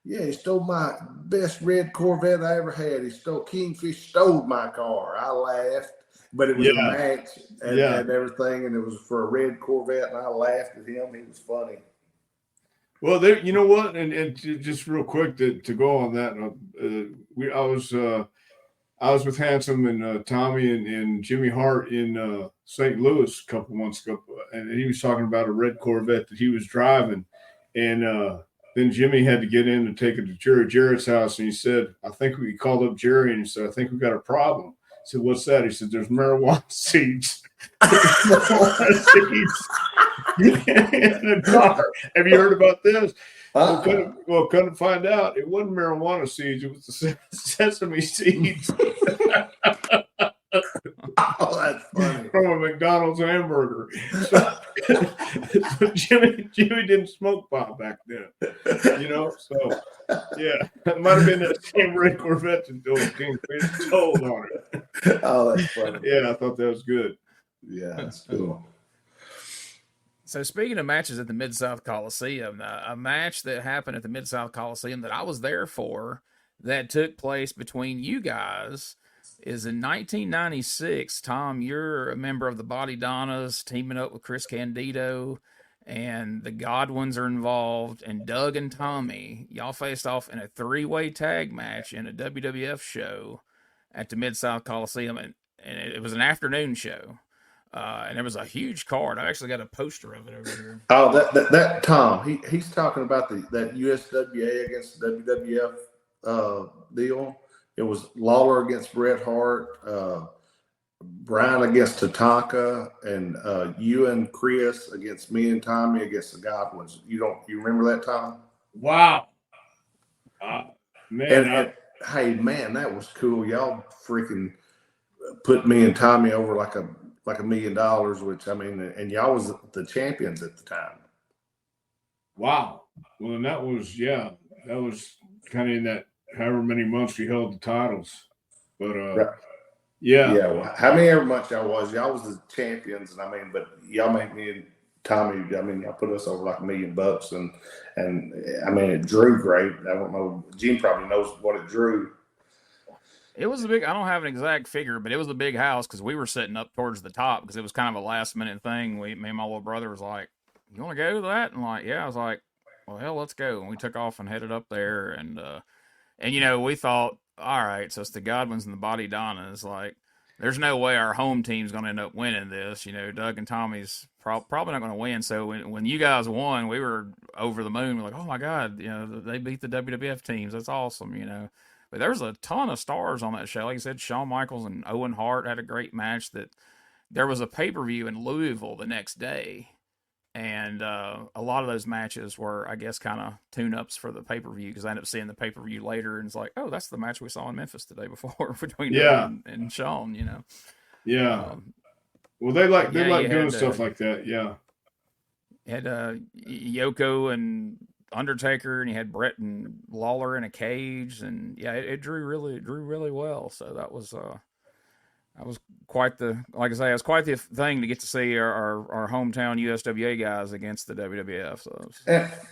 yeah, he stole my best red Corvette I ever had. Kingfish stole my car. I laughed. But it was a match and everything, and it was for a red Corvette, and I laughed at him. He was funny. Well, there, you know what, and just real quick to go on that, I was with Handsome and Tommy and Jimmy Hart in St. Louis a couple months ago, and he was talking about a red Corvette that he was driving, and then Jimmy had to get in to take it to Jerry Jarrett's house, and he said, he called up Jerry and he said, I think we got a problem. I said, what's that? He said, there's marijuana seeds. In the car. Have you heard about this? Well, couldn't find out. It wasn't marijuana seeds. It was the sesame seeds. Oh, that's funny. From a McDonald's hamburger. So Jimmy didn't smoke pot back then. So yeah, it might have been that same red Corvette until Kingfish told on it. Oh, that's funny. Yeah, I thought that was good. Yeah, that's cool. So speaking of matches at the Mid-South Coliseum, a match that happened at the Mid-South Coliseum that I was there for that took place between you guys is in 1996. Tom, you're a member of the Body Donnas teaming up with Chris Candido, and the Godwins are involved, and Doug and Tommy, y'all faced off in a three-way tag match in a WWF show at the Mid-South Coliseum, and it was an afternoon show. And there was a huge card. I actually got a poster of it over here. Oh, that Tom, he's talking about that USWA against the WWF deal. It was Lawler against Bret Hart, Brian against Tatanka, and you and Chris against me and Tommy against the Godwins. You remember that, Tom? Wow. Man, hey man, that was cool. Y'all freaking put me and Tommy over like $1 million, which I mean, and y'all was the champions at the time. Wow. Well, and that was kind of in that however many months we held the titles. But yeah. Well, how many ever months y'all was the champions, and I mean, but y'all made me and Tommy, I mean, y'all put us over like $1 million, and I mean, it drew great. I don't know, Gene probably knows what it drew. It was I don't have an exact figure, but it was a big house because we were sitting up towards the top because it was kind of a last minute thing. Me and my little brother was like, you want to go to that? And like, yeah, I was like, well, hell, let's go. And we took off and headed up there. And we thought, all right, so it's the Godwins and the Body Donnas. Like, there's no way our home team's going to end up winning this. Doug and Tommy's probably not going to win. So when you guys won, we were over the moon. We're like, oh my God, they beat the WWF teams. That's awesome, But there was a ton of stars on that show. Like I said, Shawn Michaels and Owen Hart had a great match. There was a pay-per-view in Louisville the next day. And a lot of those matches were, I guess, kind of tune-ups for the pay-per-view because I ended up seeing the pay-per-view later, and it's like, oh, that's the match we saw in Memphis the day before between Doug and Shawn, Yeah. Well, they like doing stuff like that. Yeah. Had Yoko and Undertaker, and you had Brett and Lawler in a cage, and yeah, it drew really well. So that was quite the, like I say, it was quite the thing to get to see our hometown USWA guys against the WWF. So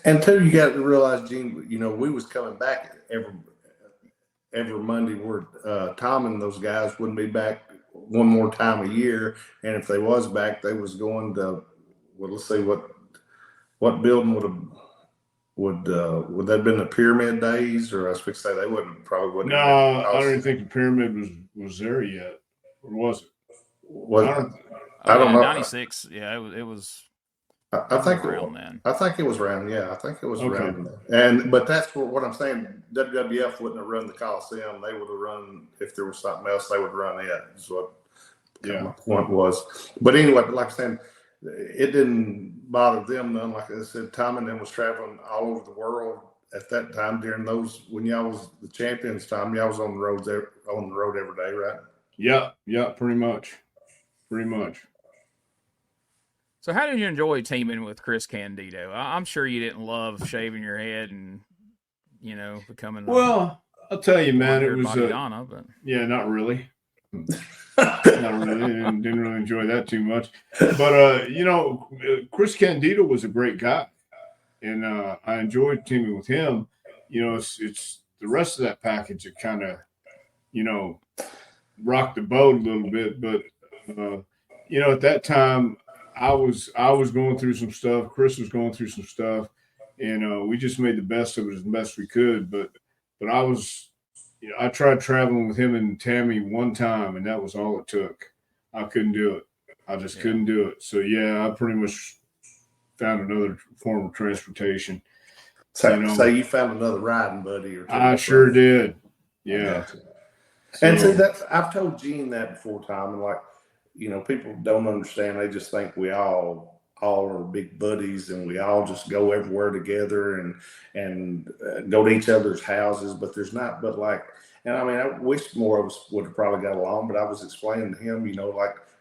and two, you got to realize, Gene, we was coming back every Monday where Tom and those guys wouldn't be back one more time a year, and if they was back, they was going to, well, let's see what building would that have been the Pyramid Days, or I was fixing to say they wouldn't. No, I don't even think the Pyramid was there yet, or was it? I don't know. 96. Yeah, it was. I think around then. I think it was around. Yeah, I think it was around then. But that's what I'm saying. WWF wouldn't have run the Coliseum. They would have run, if there was something else, they would run it. Is what my point was. But anyway, like I said, it didn't bother them none. Like I said, Tom and them was traveling all over the world at that time during those, when y'all was the champions time. Y'all was on the road every day, right? Yeah, pretty much. So how did you enjoy teaming with Chris Candido? I'm sure you didn't love shaving your head and, becoming. Well, I'll tell you, man, it was but yeah, not really. Not really. Didn't really enjoy that too much. But Chris Candido was a great guy, and I enjoyed teaming with him. It's the rest of that package that kind of, rocked the boat a little bit. But at that time, I was going through some stuff. Chris was going through some stuff, and we just made the best of it as best we could. But I was, I tried traveling with him and Tammy one time, and that was all it took. I couldn't do it. I just couldn't do it. So I pretty much found another form of transportation. So you found another riding buddy or two. I sure did. Yeah. And see, I've told Gene that before, Tom, and people don't understand. They just think we all are big buddies and we all just go everywhere together and go to each other's houses, but there's not. But and I mean, I wish more of us would have probably got along, but I was explaining to him,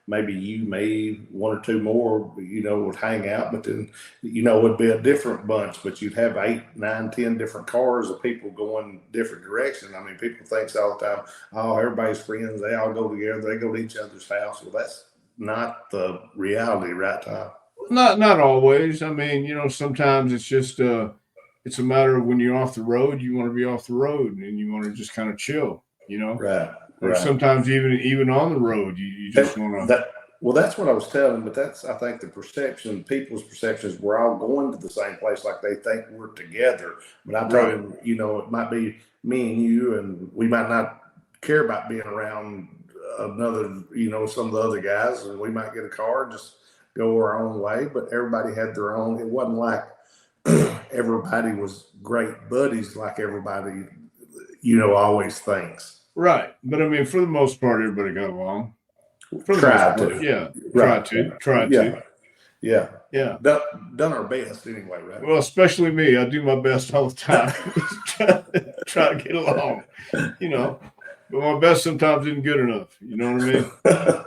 maybe you, me, one or two more, would hang out, but then, it would be a different bunch, but you'd have 8, 9, 10 different cars of people going different directions. I mean, people think all the time, oh, everybody's friends. They all go together. They go to each other's house. Well, that's not the reality, right, Tom? Not always. I mean, sometimes it's just, it's a matter of when you're off the road, you want to be off the road and you want to just kind of chill, Right. Or sometimes even on the road, you just want to. Well, that's what I was telling, but that's, I think, the perception, people's perceptions, we're all going to the same place, like they think we're together. But I told him, it might be me and you, and we might not care about being around another, some of the other guys, and we might get a car and just go our own way. But everybody had their own. It wasn't like everybody was great buddies, like everybody, always thinks. Right. But I mean, for the most part, everybody got along. Tried to. Yeah. Right. Tried to. Yeah. Yeah. Done our best anyway, right? Well, especially me. I do my best all the time. try to get along, But my best sometimes isn't good enough. You know what I mean?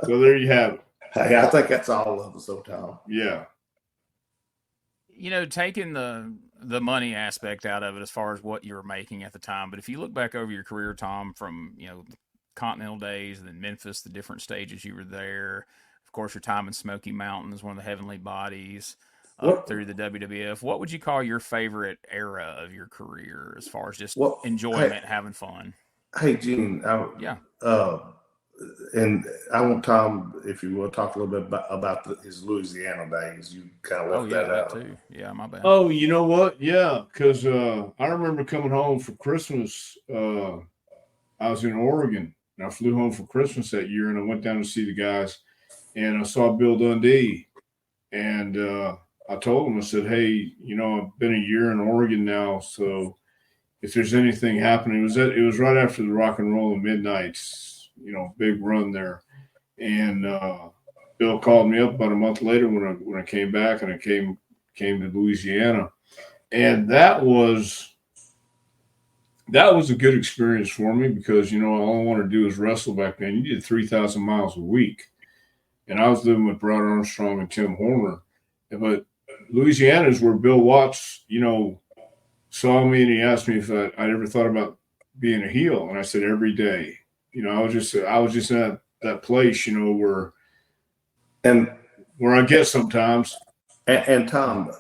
So there you have it. Hey, I think that's all of us, though, Tom. Yeah. Taking the money aspect out of it as far as what you were making at the time. But if you look back over your career, Tom, from, the Continental days and then Memphis, the different stages you were there, of course, your time in Smoky Mountains, one of the heavenly bodies, up through the WWF, what would you call your favorite era of your career as far as just enjoyment, having fun? Hey, Gene. And I want Tom, if you will, talk a little bit about his Louisiana days. You kind of left that out too. Yeah, my bad. Oh, you know what? Yeah, because I remember coming home for Christmas. I was in Oregon, and I flew home for Christmas that year, and I went down to see the guys, and I saw Bill Dundee, and I told him, I said, hey, I've been a year in Oregon now, so if there's anything happening, it was right after the Rock and Roll of Midnights, big run there. And Bill called me up about a month later when I came back, and I came to Louisiana. And that was a good experience for me because, all I wanted to do was wrestle back then. You did 3,000 miles a week. And I was living with Brad Armstrong and Tim Horner. But Louisiana is where Bill Watts, saw me and he asked me if I ever thought about being a heel, and I said every day. You know, I was just in that place, you know, And where I get sometimes. and Tom,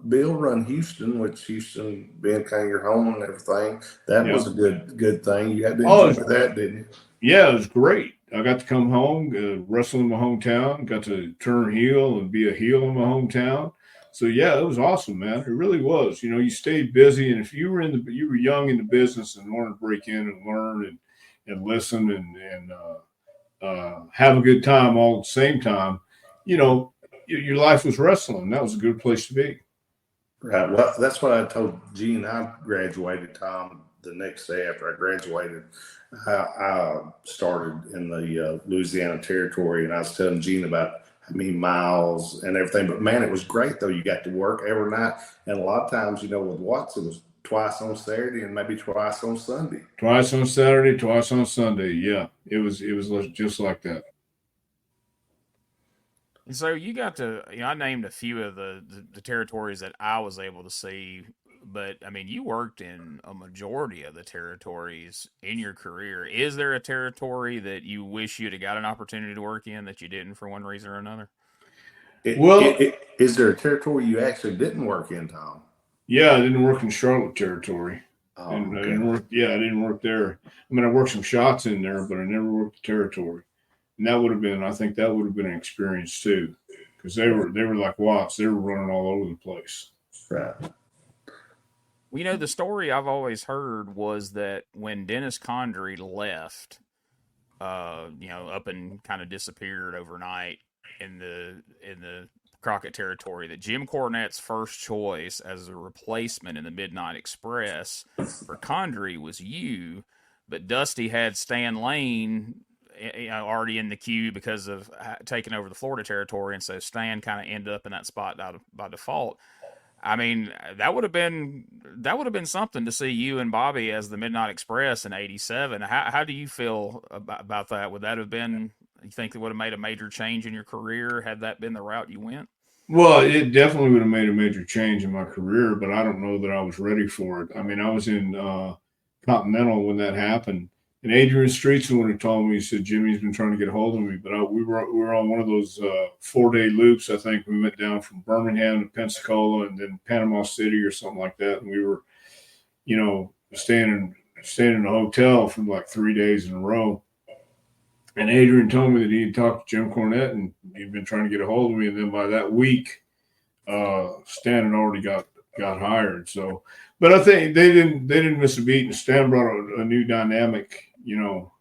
Bill run Houston, which Houston being kind of your home and everything. That was a good thing. You had to enjoy that, didn't you? Yeah, it was great. I got to come home, wrestle in my hometown, got to turn heel and be a heel in my hometown. So yeah, it was awesome, man. It really was. You know, you stayed busy, and if you were young in the business and wanted to break in and learn and listen and have a good time all at the same time, you know, your life was wrestling. That was a good place to be. Right. Well, that's what I told Gene. I graduated, Tom, the next day after I graduated. I started in the Louisiana Territory, and I was telling Gene about how many miles and everything. But man, it was great though. You got to work every night, and a lot of times, you know, with Watts, it was twice on Saturday and maybe twice on Sunday. Twice on Saturday, twice on Sunday. Yeah, it was just like that. And so you got to, you know, I named a few of the territories that I was able to see, but I mean, you worked in a majority of the territories in your career. Is there a territory that you wish you'd have got an opportunity to work in that you didn't for one reason or another? Is there a territory you actually didn't work in, Tom? Yeah, I didn't work in Charlotte territory. Oh, and okay. I didn't work there. I mean, I worked some shots in there, but I never worked the territory. And I think that would have been an experience too, because they were like Watts. They were running all over the place. Right. Well, you know, the story I've always heard was that when Dennis Condrey left, you know, up and kind of disappeared overnight in the Crockett territory, that Jim Cornette's first choice as a replacement in the Midnight Express for Condrey was you, but Dusty had Stan Lane, you know, already in the queue because of taking over the Florida territory, and so Stan kind of ended up in that spot by default. I mean, that would have been something to see you and Bobby as the Midnight Express in '87. How do you feel about that? Would that have been, you think it would have made a major change in your career had that been the route you went? Well, it definitely would have made a major change in my career, but I don't know that I was ready for it. I mean, I was in Continental when that happened. And Adrian Street's the one who told me, he said, Jimmy's been trying to get a hold of me. But we were on one of those 4-day loops. I think we went down from Birmingham to Pensacola and then Panama City or something like that. And we were, you know, staying in a hotel for like 3 days in a row. And Adrian told me that he had talked to Jim Cornette and he'd been trying to get a hold of me. And then by that week, Stan had already got hired. So, but I think they didn't miss a beat. And Stan brought a new dynamic, you know,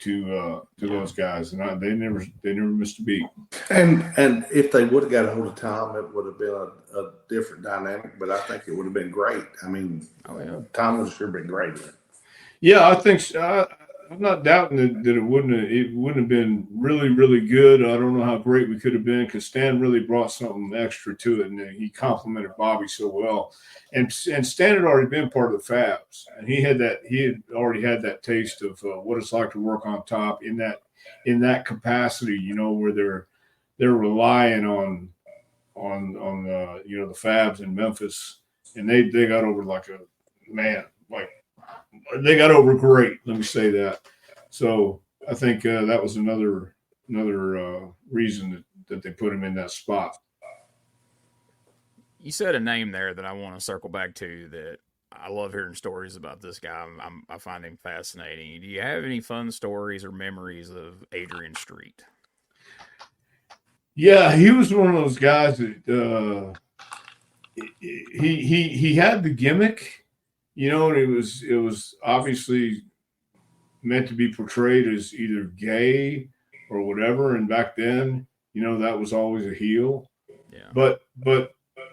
to those guys, and they never missed a beat. And if they would have got a hold of Tom, it would have been a different dynamic. But I think it would have been great. I mean, Tom would have sure been great. Yeah, I think so. I'm not doubting that it wouldn't have been really, really good. I don't know how great we could have been because Stan really brought something extra to it, and he complimented Bobby so well. And Stan had already been part of the Fabs, and he had already had that taste of what it's like to work on top in that capacity, you know, where they're relying on you know, the Fabs in Memphis, and they got over they got over great. Let me say that. So I think that was another reason that they put him in that spot. You said a name there that I want to circle back to that I love hearing stories about this guy. I find him fascinating. Do you have any fun stories or memories of Adrian Street? Yeah, he was one of those guys that he had the gimmick, you know, and it was obviously meant to be portrayed as either gay or whatever. And back then, you know, that was always a heel. Yeah. But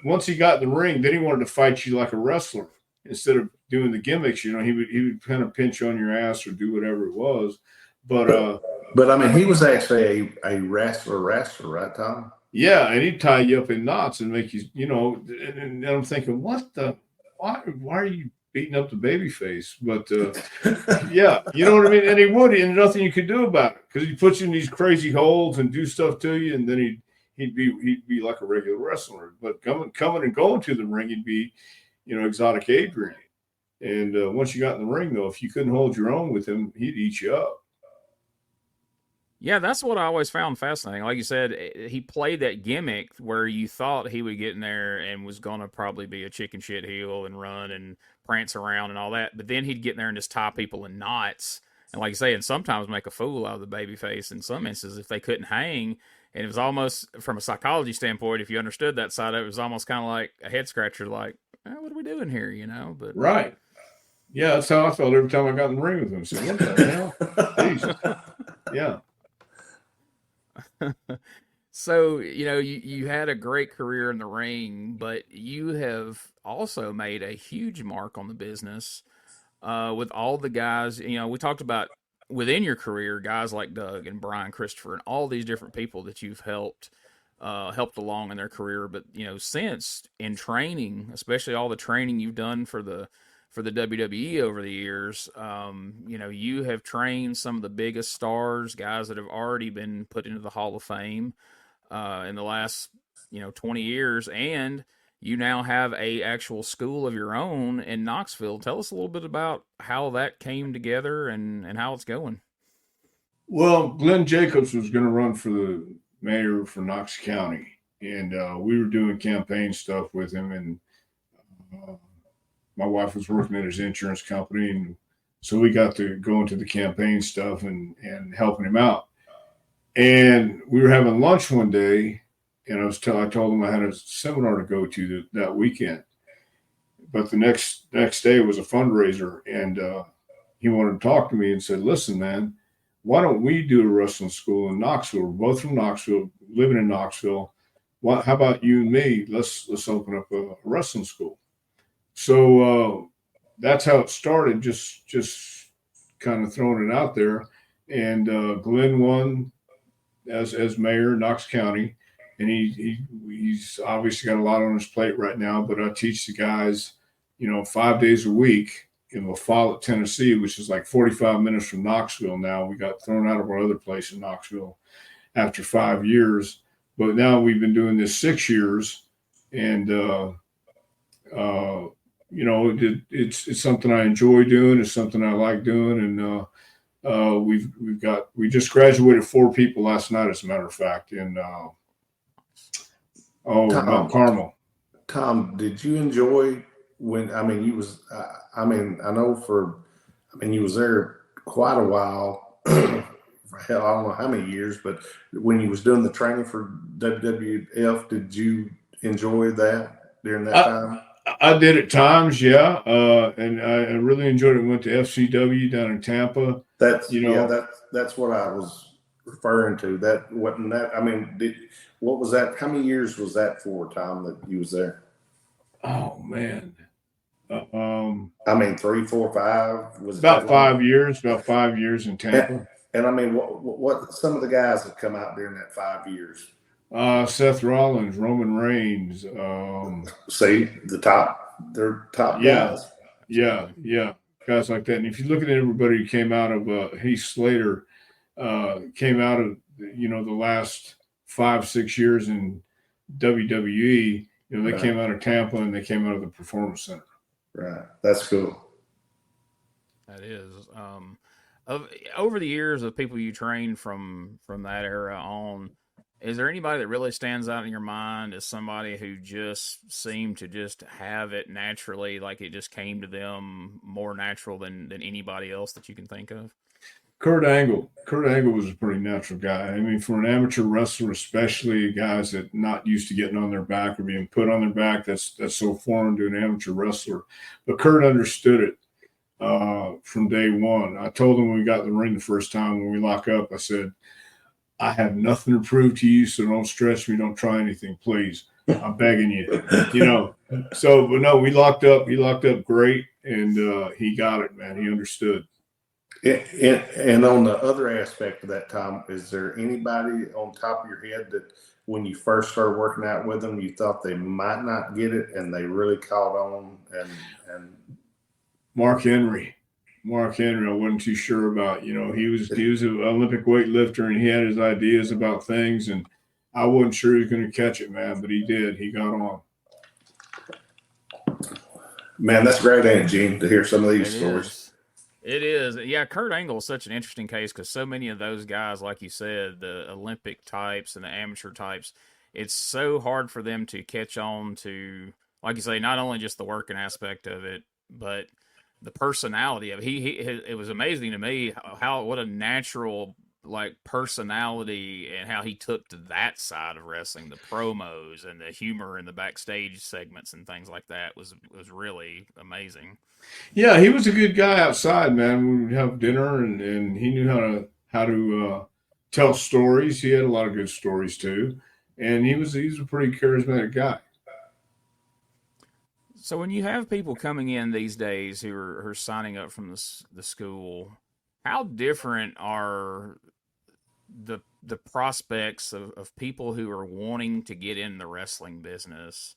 once he got in the ring, then he wanted to fight you like a wrestler instead of doing the gimmicks. You know, he would kind of pinch on your ass or do whatever it was. But I mean, he was actually a wrestler, right, Tom? Yeah, and he'd tie you up in knots and make you, you know. And I'm thinking, why are you beating up the baby face? But yeah, you know what I mean. And he would, and nothing you could do about it because he puts you in these crazy holes and do stuff to you, and then he'd be like a regular wrestler. But coming and going to the ring, he'd be, Exotic Adrian. And once you got in the ring, though, if you couldn't hold your own with him, he'd eat you up. Yeah, that's what I always found fascinating. Like you said, he played that gimmick where you thought he would get in there and was going to probably be a chicken shit heel and run and prance around and all that. But then he'd get in there and just tie people in knots. And like you say, and sometimes make a fool out of the babyface in some instances if they couldn't hang. And it was almost, from a psychology standpoint, if you understood that side of it, it was almost kind of like a head scratcher, like, what are we doing here, But right. Yeah, that's how I felt every time I got in the ring with him. So what the hell? Jesus. Yeah. So, you had a great career in the ring, but you have also made a huge mark on the business with all the guys. We talked about within your career, guys like Doug and Brian Christopher and all these different people that you've helped along in their career. But, since in training, especially all the training you've done for the WWE over the years, you have trained some of the biggest stars, guys that have already been put into the Hall of Fame in the last, 20 years, and you now have a actual school of your own in Knoxville. Tell us a little bit about how that came together and how it's going. Well, Glenn Jacobs was going to run for the mayor for Knox County, and we were doing campaign stuff with him, and my wife was working at his insurance company, and so we got to go into the campaign stuff and helping him out. And we were having lunch one day, and I told him I had a seminar to go to that weekend. But the next day was a fundraiser, and he wanted to talk to me and said, "Listen, man, why don't we do a wrestling school in Knoxville? We're both from Knoxville, living in Knoxville. How about you and me? Let's open up a wrestling school." So that's how it started, just kind of throwing it out there. And Glenn won as mayor of Knox County, and he's obviously got a lot on his plate right now. But I teach the guys, 5 days a week in La Follette, Tennessee, which is like 45 minutes from Knoxville. Now we got thrown out of our other place in Knoxville after 5 years, but now we've been doing this 6 years, and it's something I enjoy doing. It's something I like doing. And we just graduated 4 people last night, as a matter of fact, in Mount Carmel. Tom, did you enjoy you was there quite a while, for hell, I don't know how many years, but when you was doing the training for WWF, did you enjoy that during that time? I did at times, yeah, and I really enjoyed it. Went to FCW down in Tampa. That's what I was referring to. That wasn't that. What was that? How many years was that for, Tom, that you was there? Oh man, 3, 4, 5. Was about 5 years? About 5 years in Tampa. And what some of the guys that come out during that 5 years? Seth Rollins, Roman Reigns. They're top guys. Yeah, guys like that. And if you look at everybody who came out of Heath Slater, came out of the last 5-6 years in WWE. They Right. came out of Tampa and they came out of the Performance Center. Right, that's cool. That is. Over the years of people you trained from that era on, is there anybody that really stands out in your mind as somebody who just seemed to just have it naturally, like it just came to them more natural than anybody else that you can think of? Kurt Angle. Kurt Angle was a pretty natural guy. For an amateur wrestler, especially guys that not used to getting on their back or being put on their back, that's so foreign to an amateur wrestler. But Kurt understood it from day one. I told him when we got in the ring the first time when we lock up, I said, "I have nothing to prove to you, so don't stretch me. Don't try anything, please. I'm begging you." So, but no, we locked up. He locked up great, and he got it, man. He understood. And on the other aspect of that, Tom, is there anybody on top of your head that when you first started working out with them, you thought they might not get it and they really caught on? And Mark Henry, I wasn't too sure about. He was an Olympic weightlifter and he had his ideas about things, and I wasn't sure he was going to catch it, man, but he did. He got on. Man, that's great, ain't it, Gene, to hear some of these stories. It is. Yeah, Kurt Angle is such an interesting case because so many of those guys, like you said, the Olympic types and the amateur types, it's so hard for them to catch on to, like you say, not only just the working aspect of it, but the personality of it. It was amazing to me what a natural personality and how he took to that side of wrestling, the promos and the humor and the backstage segments and things like that was really amazing. Yeah, he was a good guy outside, man. We would have dinner, and he knew how to tell stories. He had a lot of good stories too, and he was a pretty charismatic guy. So when you have people coming in these days who are signing up from the school, how different are the prospects of people who are wanting to get in the wrestling business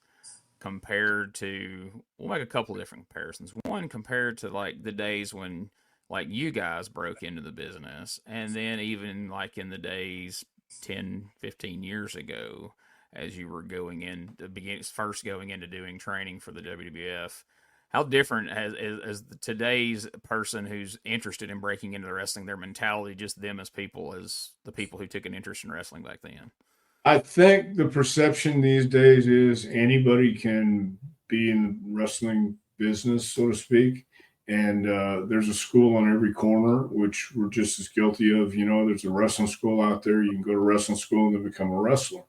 compared to, we'll make a couple of different comparisons. One, compared to like the days when like you guys broke into the business, and then even like in the days 10, 15 years ago, as you were first going into doing training for the WWF. How different as today's person who's interested in breaking into the wrestling, their mentality, just them as people, as the people who took an interest in wrestling back then? I think the perception these days is anybody can be in the wrestling business, so to speak. And there's a school on every corner, which we're just as guilty of. You know, there's a wrestling school out there. You can go to wrestling school and then become a wrestler.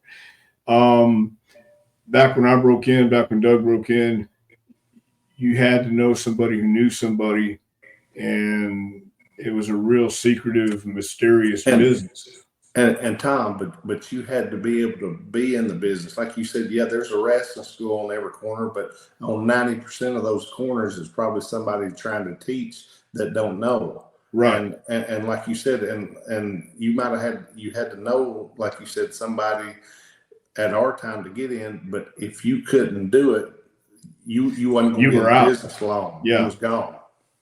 Back when Doug broke in, you had to know somebody who knew somebody, and it was a real secretive, mysterious business. And Tom, but you had to be able to be in the business. Like you said, yeah, there's a wrestling school on every corner, but on 90% of those corners is probably somebody trying to teach that don't know. Right. And like you said, and you might have had to know, like you said, somebody at our time to get in, but if you couldn't do it, you wasn't going to be in the business long. Yeah. You was gone.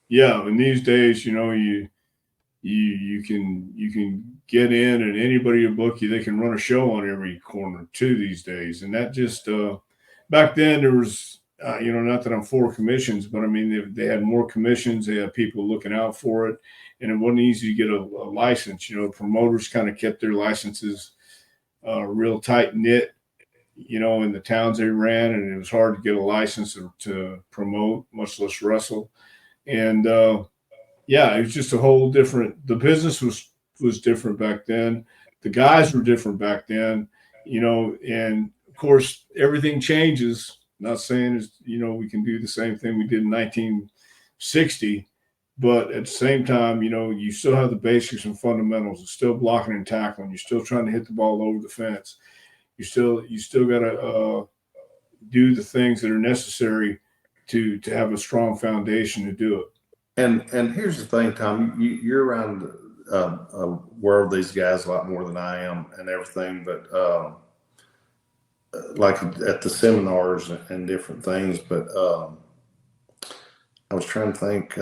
Yeah. And these days, you know, you can get in, and anybody will book you. They can run a show on every corner too these days. And that just back then there was not that I'm for commissions, but I mean they had more commissions. They had people looking out for it, and it wasn't easy to get a license. You know, promoters kind of kept their licenses real tight knit, you know, in the towns they ran, and it was hard to get a license to promote, much less wrestle. And it was just a whole different. The business was different back then. The guys were different back then, you know, and of course everything changes. Not saying we can do the same thing we did in 1960, but at the same time, you know, you still have the basics and fundamentals. It's still blocking and tackling. You're still trying to hit the ball over the fence. You still got to do the things that are necessary to have a strong foundation to do it. And here's the thing, Tom. You're around world these guys a lot more than I am and everything, but like at the seminars and different things. But I was trying to think.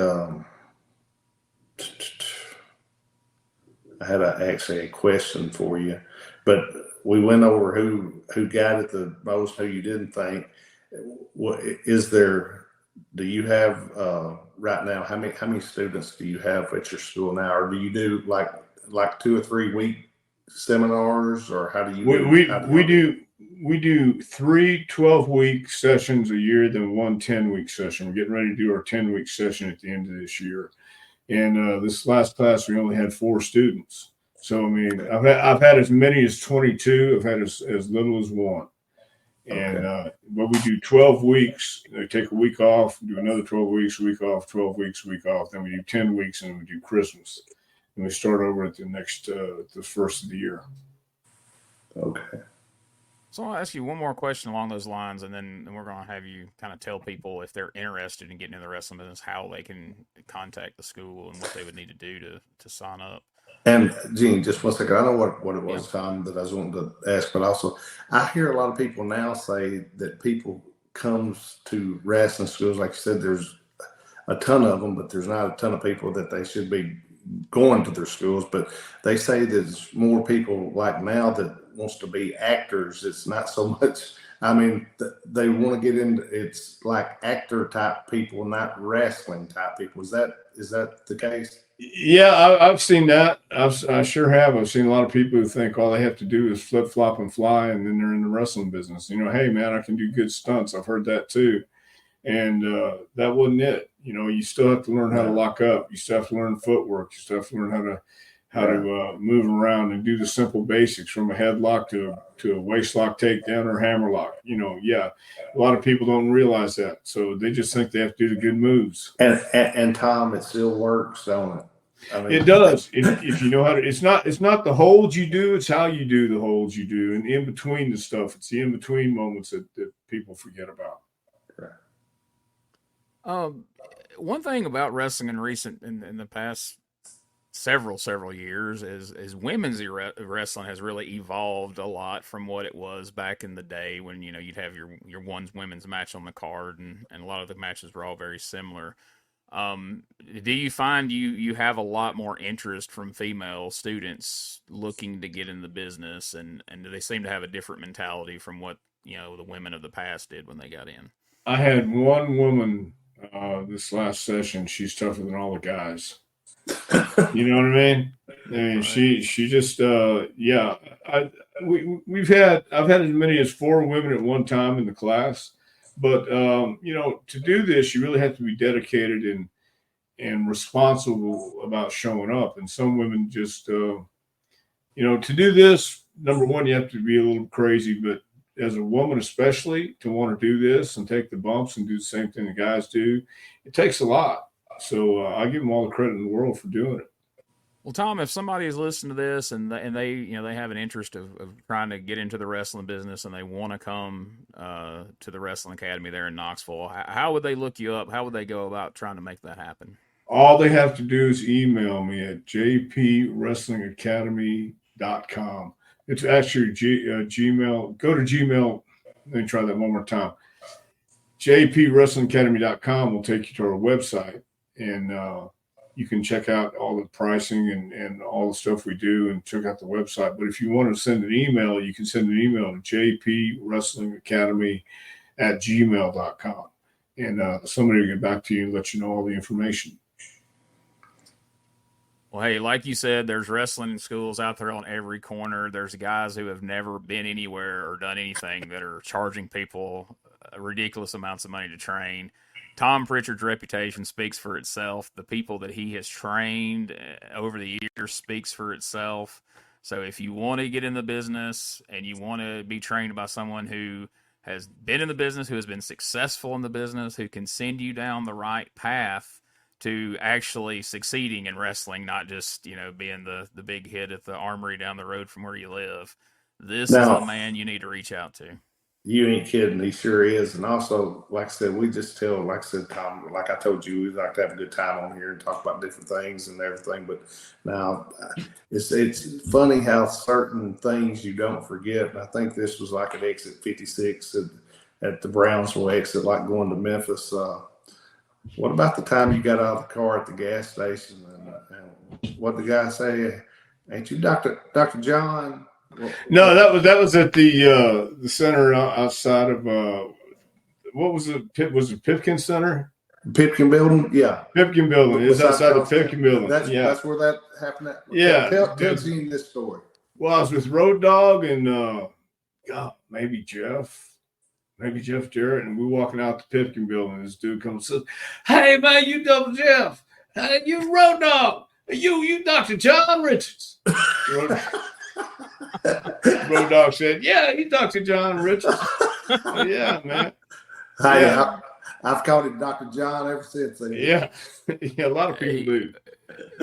I had actually a question for you, but we went over who got it the most, who you didn't think. What is there? Do you have right now? How many students do you have at your school now, or do you do like 2 or 3 week seminars, or how do you? We do 3 12-week sessions a year, then 1 10-week session. We're getting ready to do our 10-week session at the end of this year. And this last class, we only had 4 students. So I mean, I've had as many as 22. I've had as little as 1. And but we do 12 weeks. They take a week off, do another 12 weeks, a week off, 12 weeks, a week off. Then we do 10 weeks, and we do Christmas. And we start over at the first of the year. Okay. So I'll ask you one more question along those lines, and then we're going to have you kind of tell people, if they're interested in getting into the wrestling business, how they can contact the school and what they would need to do to sign up. And Gene, just 1 second. I know what it was, Tom, that I was wanting to ask, but also I hear a lot of people now say that people comes to wrestling schools. Like you said, there's a ton of them, but there's not a ton of people that they should be going to their schools. But they say there's more people like now that wants to be actors. It's not so much I mean, they want to get into it's like actor type people, not wrestling type people. Is that the case? Yeah, I've seen that. I sure have. I've seen a lot of people who think all they have to do is flip, flop, and fly, and then they're in the wrestling business. Hey, man, I can do good stunts. I've heard that too. And that wasn't it. You still have to learn how to lock up. You still have to learn footwork. You still have to learn how to move around and do the simple basics from a headlock to a waist lock takedown or hammer lock. A lot of people don't realize that, so they just think they have to do the good moves. And Tom, it still works, don't it? I mean, it does if you know how to. It's not the holds you do; it's how you do the holds you do, and in between the stuff. It's the in between moments that people forget about. One thing about wrestling in the past several years is women's wrestling has really evolved a lot from what it was back in the day when you'd have your women's match on the card, and a lot of the matches were all very similar. Do you find you have a lot more interest from female students looking to get in the business, and do they seem to have a different mentality from what the women of the past did when they got in? I had one woman this last session. She's tougher than all the guys. You know what I mean? Right. She just I've had as many as 4 women at one time in the class, but to do this you really have to be dedicated and responsible about showing up. And some women just to do this, number one, you have to be a little crazy, but as a woman especially, to want to do this and take the bumps and do the same thing the guys do, it takes a lot. So I give them all the credit in the world for doing it. Well, Tom, if somebody is listening to this and they they have an interest of trying to get into the wrestling business and they want to come to the Wrestling Academy there in Knoxville, how would they look you up? How would they go about trying to make that happen? All they have to do is email me at jpwrestlingacademy.com. It's actually Gmail. Go to Gmail. Let me try that one more time. jpwrestlingacademy.com will take you to our website, and you can check out all the pricing and all the stuff we do and check out the website. But if you want to send an email, you can send an email to jpwrestlingacademy@gmail.com. And somebody will get back to you and let you know all the information. Well, hey, like you said, there's wrestling schools out there on every corner. There's guys who have never been anywhere or done anything that are charging people ridiculous amounts of money to train. Tom Prichard's reputation speaks for itself. The people that he has trained over the years speaks for itself. So if you want to get in the business and you want to be trained by someone who has been in the business, who has been successful in the business, who can send you down the right path to actually succeeding in wrestling, not just, being the big hit at the Armory down the road from where you live. This is the man you need to reach out to. You ain't kidding. He sure is. And also, like I said, we just tell, like I said, Tom, like I told you, we like to have a good time on here and talk about different things and everything. But now it's funny how certain things you don't forget. And I think this was like an exit 56 at the Brownsville exit, like going to Memphis. What about the time you got out of the car at the gas station and what the guy say? Ain't you Dr. John? No, that was at the center outside of what was it? Was it Pipkin Center? Pipkin Building, yeah. Pipkin Building is outside the Pipkin Building. That's where that happened. Tell Gene this story. Well, I was with Road Dogg and maybe Jeff Jarrett, and we're walking out the Pipkin Building. This dude comes and says, "Hey man, you Double Jeff? Hey, you Road Dogg? You Dr. John Richards?" Road Dogg said, "Yeah, you Dr. John Richards." Yeah, man. I've called him Dr. John ever since. Yeah, a lot of people do.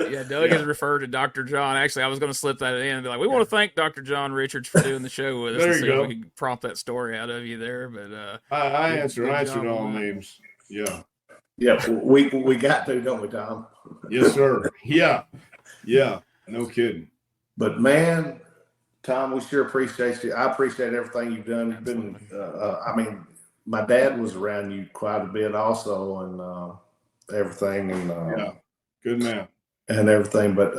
Yeah, Doug has referred to Dr. John. Actually, I was going to slip that in and be like, we want to thank Dr. John Richards for doing the show with us. There and you see go. if we can prompt that story out of you there. But I answered all names. Yeah. Yeah, we got to, don't we, Tom? Yes, sir. Yeah. No kidding. But man, Tom, we sure appreciate you. I appreciate everything you've done. You've been, my dad was around you quite a bit also, and everything, and yeah, good man, and everything. But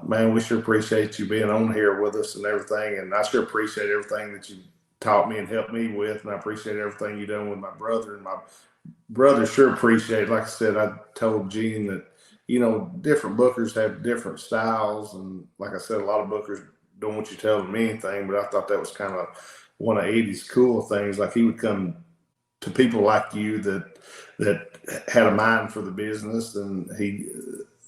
man, we sure appreciate you being on here with us and everything. And I sure appreciate everything that you taught me and helped me with, and I appreciate everything you done with my brother, and my brother sure appreciate it. Like I said, I told Gene that, different bookers have different styles, and like I said, a lot of bookers don't want you telling them anything, but I thought that was kind of one of Eddie's cool things. Like, he would come to people like you that had a mind for the business, and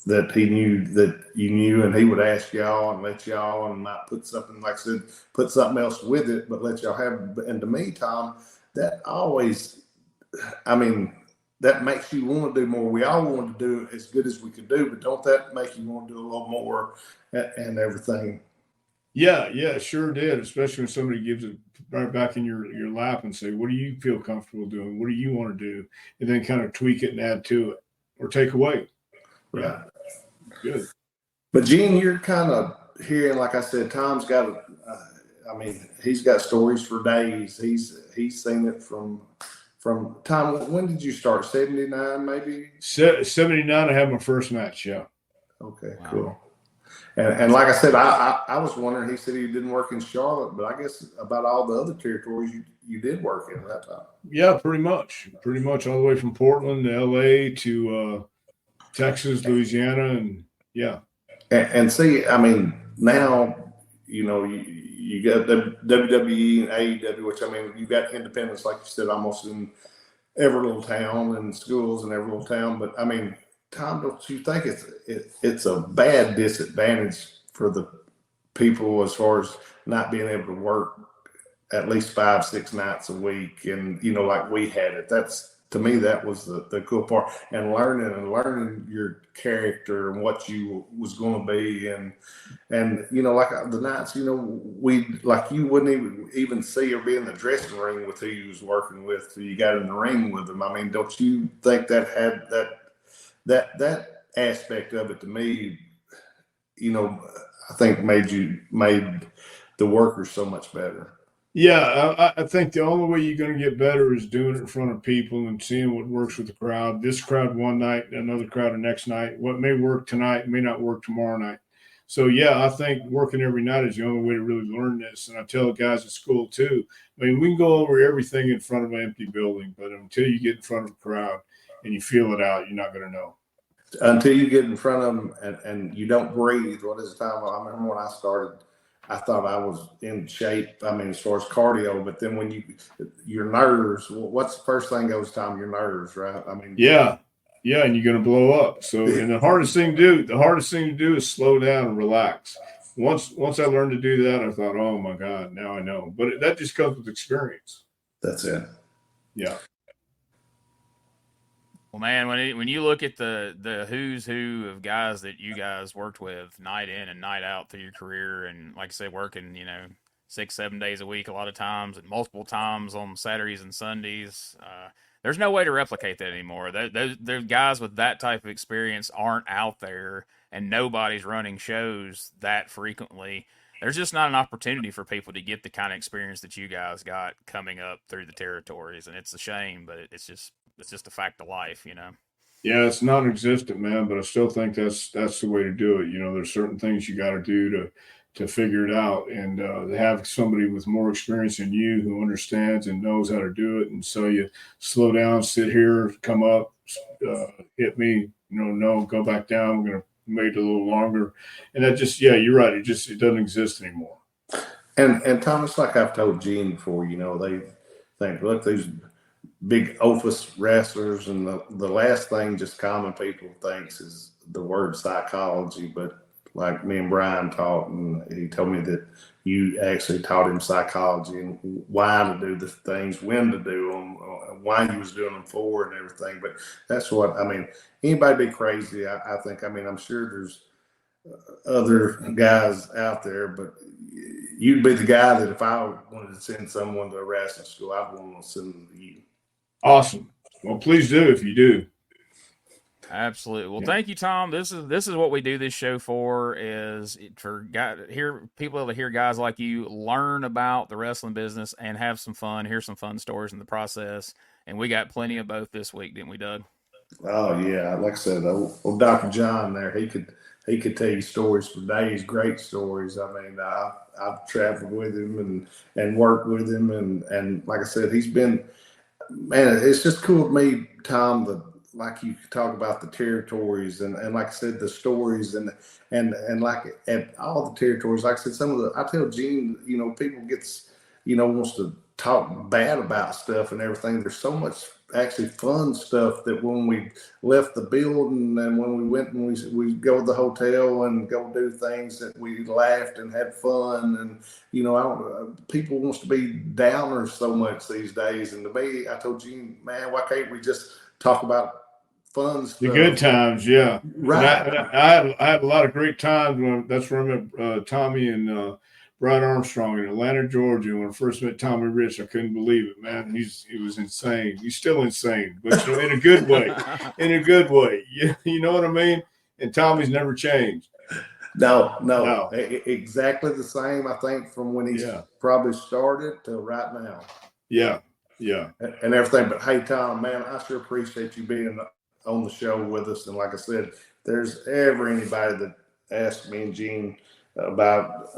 that he knew that you knew, and he would ask y'all and let y'all, and might put something, like I said, put something else with it, but let y'all have. And to me, Tom, that always, that makes you want to do more. We all want to do as good as we could do, but don't that make you want to do a little more and everything? Yeah, it sure did. Especially when somebody gives it right back in your lap and say, "What do you feel comfortable doing? What do you want to do?" And then kind of tweak it and add to it or take away. Yeah. Good. But Gene, you're kind of hearing, like I said, Tom's got, he's got stories for days. He's seen it from Tom. When did you start? 79, maybe? 79. I had my first match. Yeah. Okay, Wow. cool. And like I said, I was wondering. He said he didn't work in Charlotte, but I guess about all the other territories you did work in that time. Yeah, pretty much all the way from Portland to LA to Texas, Louisiana, and yeah. And see, now, you got the WWE and AEW, which, you got independents, like you said, almost in every little town, and schools in every little town. But Tom, don't you think it's a bad disadvantage for the people as far as not being able to work at least 5-6 nights a week, and like we had it? That's, to me, that was the cool part, and learning your character and what you was going to be, and like the nights, we, like, you wouldn't even see or be in the dressing ring with who you was working with till you got in the ring with them. Don't you think that had that aspect of it, to me, I think made the workers so much better? Yeah, I think the only way you're going to get better is doing it in front of people and seeing what works with the crowd. This crowd one night, another crowd the next night. What may work tonight may not work tomorrow night. So, yeah, I think working every night is the only way to really learn this. And I tell the guys at school, too, we can go over everything in front of an empty building, but until you get in front of a crowd and you feel it out, you're not going to know. Until you get in front of them and you don't breathe. What is the time? I remember when I started, I thought I was in shape, as far as cardio, but then when your nerves, what's the first thing goes, Tom? Your nerves, right? Yeah, and you're going to blow up. So, and the hardest thing to do is slow down and relax. Once I learned to do that, I thought, oh my God, now I know. But that just comes with experience. That's it. Yeah. Well, man, when you look at the who's who of guys that you guys worked with night in and night out through your career, and like I said, working 6-7 days a week a lot of times, and multiple times on Saturdays and Sundays, there's no way to replicate that anymore. Those guys with that type of experience aren't out there, and nobody's running shows that frequently. There's just not an opportunity for people to get the kind of experience that you guys got coming up through the territories, and it's a shame, but it's just a fact of life, Yeah, it's non-existent, man, but I still think that's the way to do it. There's certain things you got to do to figure it out, and to have somebody with more experience than you who understands and knows how to do it. And so you slow down, sit here, come up, hit me, no, go back down. We're going to make it a little longer. And that just, yeah, you're right. It doesn't exist anymore. And Thomas, like I've told Gene before, they think, look, these big office wrestlers, and the last thing just common people thinks is the word psychology. But like me and Brian taught, and he told me that you actually taught him psychology and why to do the things, when to do them, why you was doing them for, and everything. But that's what, anybody be crazy. I think, I'm sure there's other guys out there, but you'd be the guy that if I wanted to send someone to a wrestling school, I'd want to send them to you. Awesome. Well, please do if you do. Absolutely. Well, thank you, Tom. This is what we do this show for, is for people to hear guys like you learn about the wrestling business and have some fun, hear some fun stories in the process. And we got plenty of both this week, didn't we, Doug? Oh yeah, like I said, old Dr. John there, he could he could tell you stories for days, great stories. I mean, I've traveled with him and worked with him, and like I said, he's been, man, it's just cool to me, Tom, like you talk about the territories and like I said, the stories and like at all the territories, like I said, I tell Gene, people wants to talk bad about stuff and everything. There's so much actually fun stuff that when we left the building and when we went and we go to the hotel and go do things that we laughed and had fun. And, people wants to be downers so much these days. And to me, I told Gene, man, why can't we just talk about fun stuff? The good times, yeah. Right. I had a lot of great times. That's where I met Tommy and Brian Armstrong in Atlanta, Georgia. When I first met Tommy Rich, I couldn't believe it, man. He was insane. He's still insane, but in a good way. In a good way. You know what I mean? And Tommy's never changed. No. Exactly the same, I think, from when he's probably started to right now. Yeah. And everything. But hey, Tom, man, I sure appreciate you being on the show with us. And like I said, if there's ever anybody that asks me and Gene about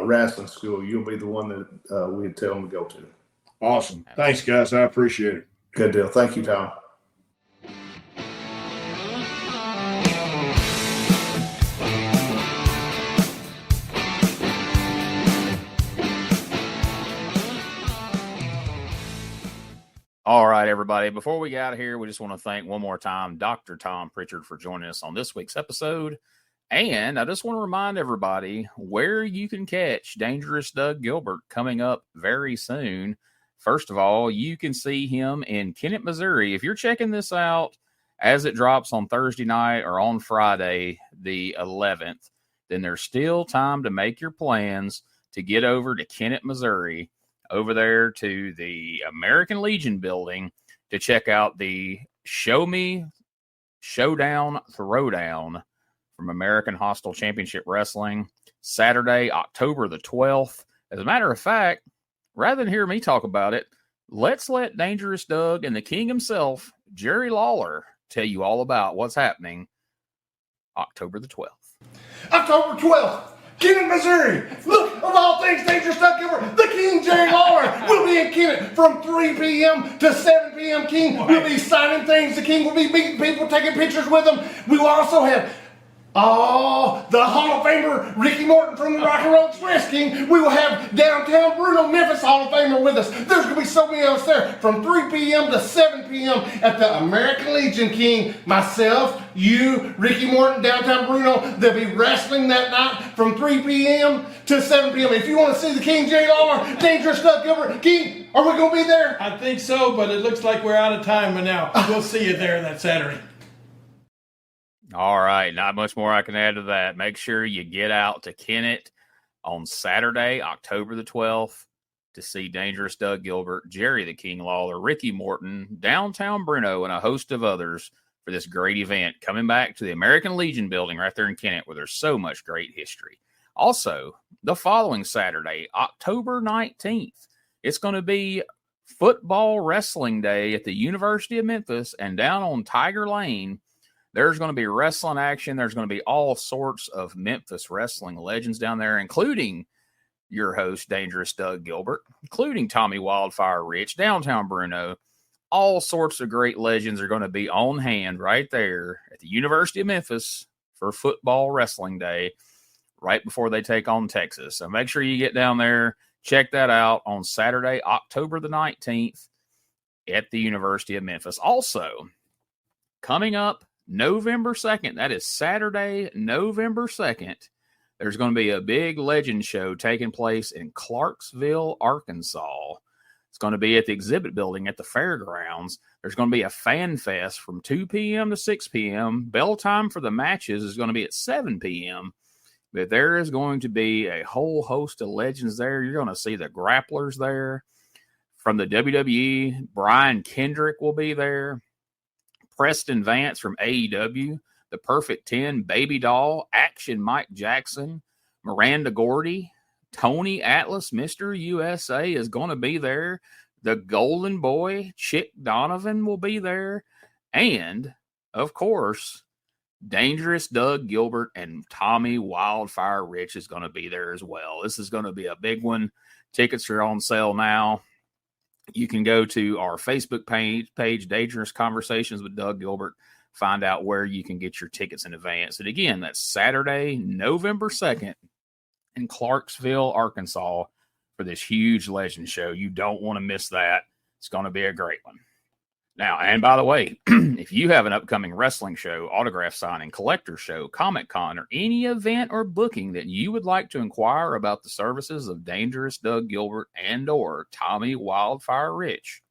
wrestling school, you'll be the one that we'd tell them to go to. Awesome. Thanks, guys. I appreciate it. Good deal. Thank you, Tom. All right, everybody. Before we get out of here, we just want to thank one more time Dr. Tom Prichard for joining us on this week's episode. And I just want to remind everybody where you can catch Dangerous Doug Gilbert coming up very soon. First of all, you can see him in Kennett, Missouri. If you're checking this out as it drops on Thursday night or on Friday, the 11th, then there's still time to make your plans to get over to Kennett, Missouri, over there to the American Legion building to check out the Show Me Showdown Throwdown from American Hostile Championship Wrestling, Saturday, October the 12th. As a matter of fact, rather than hear me talk about it, let's let Dangerous Doug and the King himself, Jerry Lawler, tell you all about what's happening October the 12th. October 12th, Kennett, Missouri. Look, of all things, Dangerous Doug Gilbert, the King Jerry Lawler will be in Kennett from 3 p.m. to 7 p.m. King will be signing things. The King will be meeting people, taking pictures with them. We will also have the Hall of Famer Ricky Morton from the Rock and Roll Express, King. We will have downtown Bruno, Memphis Hall of Famer with us. There's going to be so many of us there from 3 p.m. to 7 p.m. at the American Legion, King. Myself, you, Ricky Morton, downtown Bruno. They'll be wrestling that night from 3 p.m. to 7 p.m. If you want to see the King Jerry Lawler, Dangerous Doug Gilbert, King, are we going to be there? I think so, but it looks like we're out of time by now. We'll see you there that Saturday. All right, not much more I can add to that. Make sure you get out to Kennett on Saturday, October the 12th, to see Dangerous Doug Gilbert, Jerry the King Lawler, Ricky Morton, downtown Bruno, and a host of others for this great event coming back to the American Legion building right there in Kennett, where there's so much great history. Also, the following Saturday, October 19th, it's going to be Football Wrestling Day at the University of Memphis, and down on Tiger Lane, there's going to be wrestling action. There's going to be all sorts of Memphis wrestling legends down there, including your host, Dangerous Doug Gilbert, including Tommy Wildfire Rich, downtown Bruno. All sorts of great legends are going to be on hand right there at the University of Memphis for Football Wrestling Day right before they take on Texas. So make sure you get down there. Check that out on Saturday, October the 19th at the University of Memphis. Also, coming up November 2nd, that is Saturday, November 2nd, there's going to be a big legend show taking place in Clarksville, Arkansas. It's going to be at the exhibit building at the fairgrounds. There's going to be a fan fest from 2 p.m. to 6 p.m. Bell time for the matches is going to be at 7 p.m. But there is going to be a whole host of legends there. You're going to see the grapplers there. From the WWE, Brian Kendrick will be there. Preston Vance from AEW, The Perfect 10, Baby Doll, Action Mike Jackson, Miranda Gordy, Tony Atlas, Mr. USA is going to be there. The Golden Boy, Chick Donovan will be there. And, of course, Dangerous Doug Gilbert and Tommy Wildfire Rich is going to be there as well. This is going to be a big one. Tickets are on sale now. You can go to our Facebook page, Dangerous Conversations with Doug Gilbert, find out where you can get your tickets in advance. And again, that's Saturday, November 2nd in Clarksville, Arkansas for this huge legend show. You don't want to miss that. It's going to be a great one. Now, and by the way, if you have an upcoming wrestling show, autograph signing, collector show, Comic Con, or any event or booking that you would like to inquire about the services of Dangerous Doug Gilbert and or Tommy Wildfire Rich,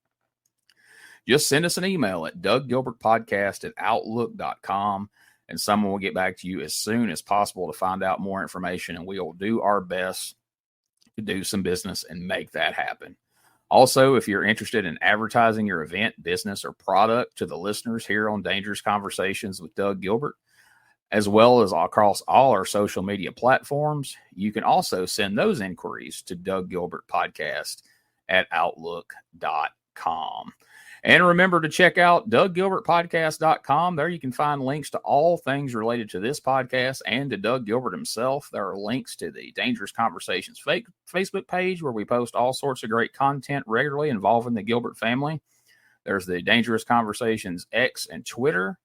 just send us an email at DougGilbertPodcast@outlook.com, and someone will get back to you as soon as possible to find out more information, and we will do our best to do some business and make that happen. Also, if you're interested in advertising your event, business, or product to the listeners here on Dangerous Conversations with Doug Gilbert, as well as across all our social media platforms, you can also send those inquiries to DougGilbertPodcast@outlook.com. And remember to check out DougGilbertPodcast.com. There you can find links to all things related to this podcast and to Doug Gilbert himself. There are links to the Dangerous Conversations Facebook page where we post all sorts of great content regularly involving the Gilbert family. There's the Dangerous Conversations X and Twitter,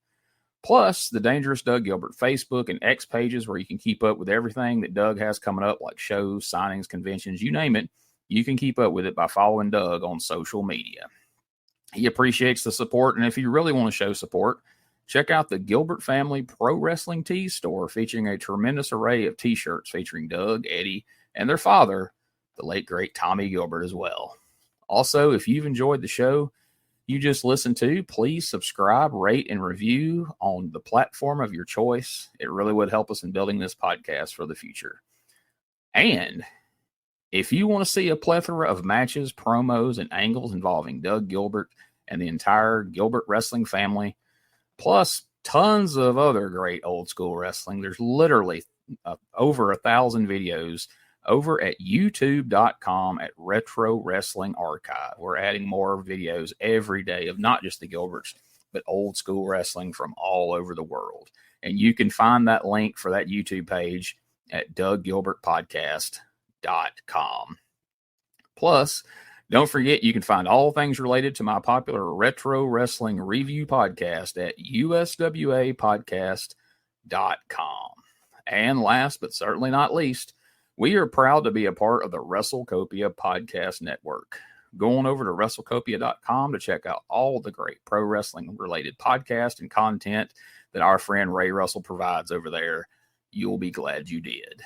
plus the Dangerous Doug Gilbert Facebook and X pages where you can keep up with everything that Doug has coming up, like shows, signings, conventions, you name it. You can keep up with it by following Doug on social media. He appreciates the support, and if you really want to show support, check out the Gilbert Family Pro Wrestling Tees store, featuring a tremendous array of T-shirts featuring Doug, Eddie, and their father, the late, great Tommy Gilbert as well. Also, if you've enjoyed the show you just listened to, please subscribe, rate, and review on the platform of your choice. It really would help us in building this podcast for the future. And if you want to see a plethora of matches, promos, and angles involving Doug Gilbert and the entire Gilbert wrestling family, plus tons of other great old school wrestling, there's literally over 1,000 videos over at youtube.com at Retro Wrestling Archive. We're adding more videos every day of not just the Gilberts, but old school wrestling from all over the world. And you can find that link for that YouTube page at DougGilbertPodcast.com. Plus, don't forget you can find all things related to my popular retro wrestling review podcast at uswapodcast.com. And last but certainly not least, we are proud to be a part of the WrestleCopia Podcast Network. Go on over to WrestleCopia.com to check out all the great pro wrestling related podcasts and content that our friend Ray Russell provides over there. You'll be glad you did.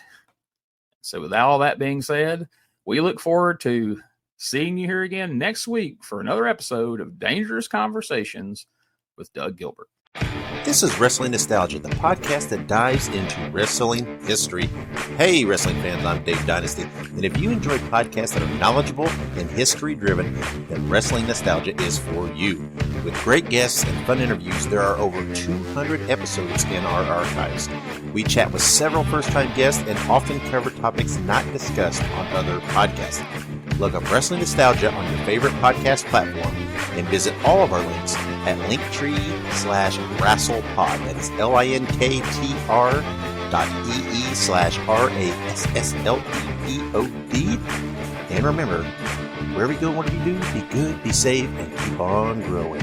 So with all that being said, we look forward to seeing you here again next week for another episode of Dangerous Conversations with Doug Gilbert. This is Wrestling Nostalgia, the podcast that dives into wrestling history. Hey, wrestling fans, I'm Dave Dynasty, and if you enjoy podcasts that are knowledgeable and history-driven, then Wrestling Nostalgia is for you. With great guests and fun interviews, there are over 200 episodes in our archives. We chat with several first-time guests and often cover topics not discussed on other podcasts. Look up Wrestling Nostalgia on your favorite podcast platform and visit all of our links at linktree/WrestlePod. That is linktr.ee/RASSLEPOD. And remember, wherever you go, what do you do? Be good, be safe, and keep on growing.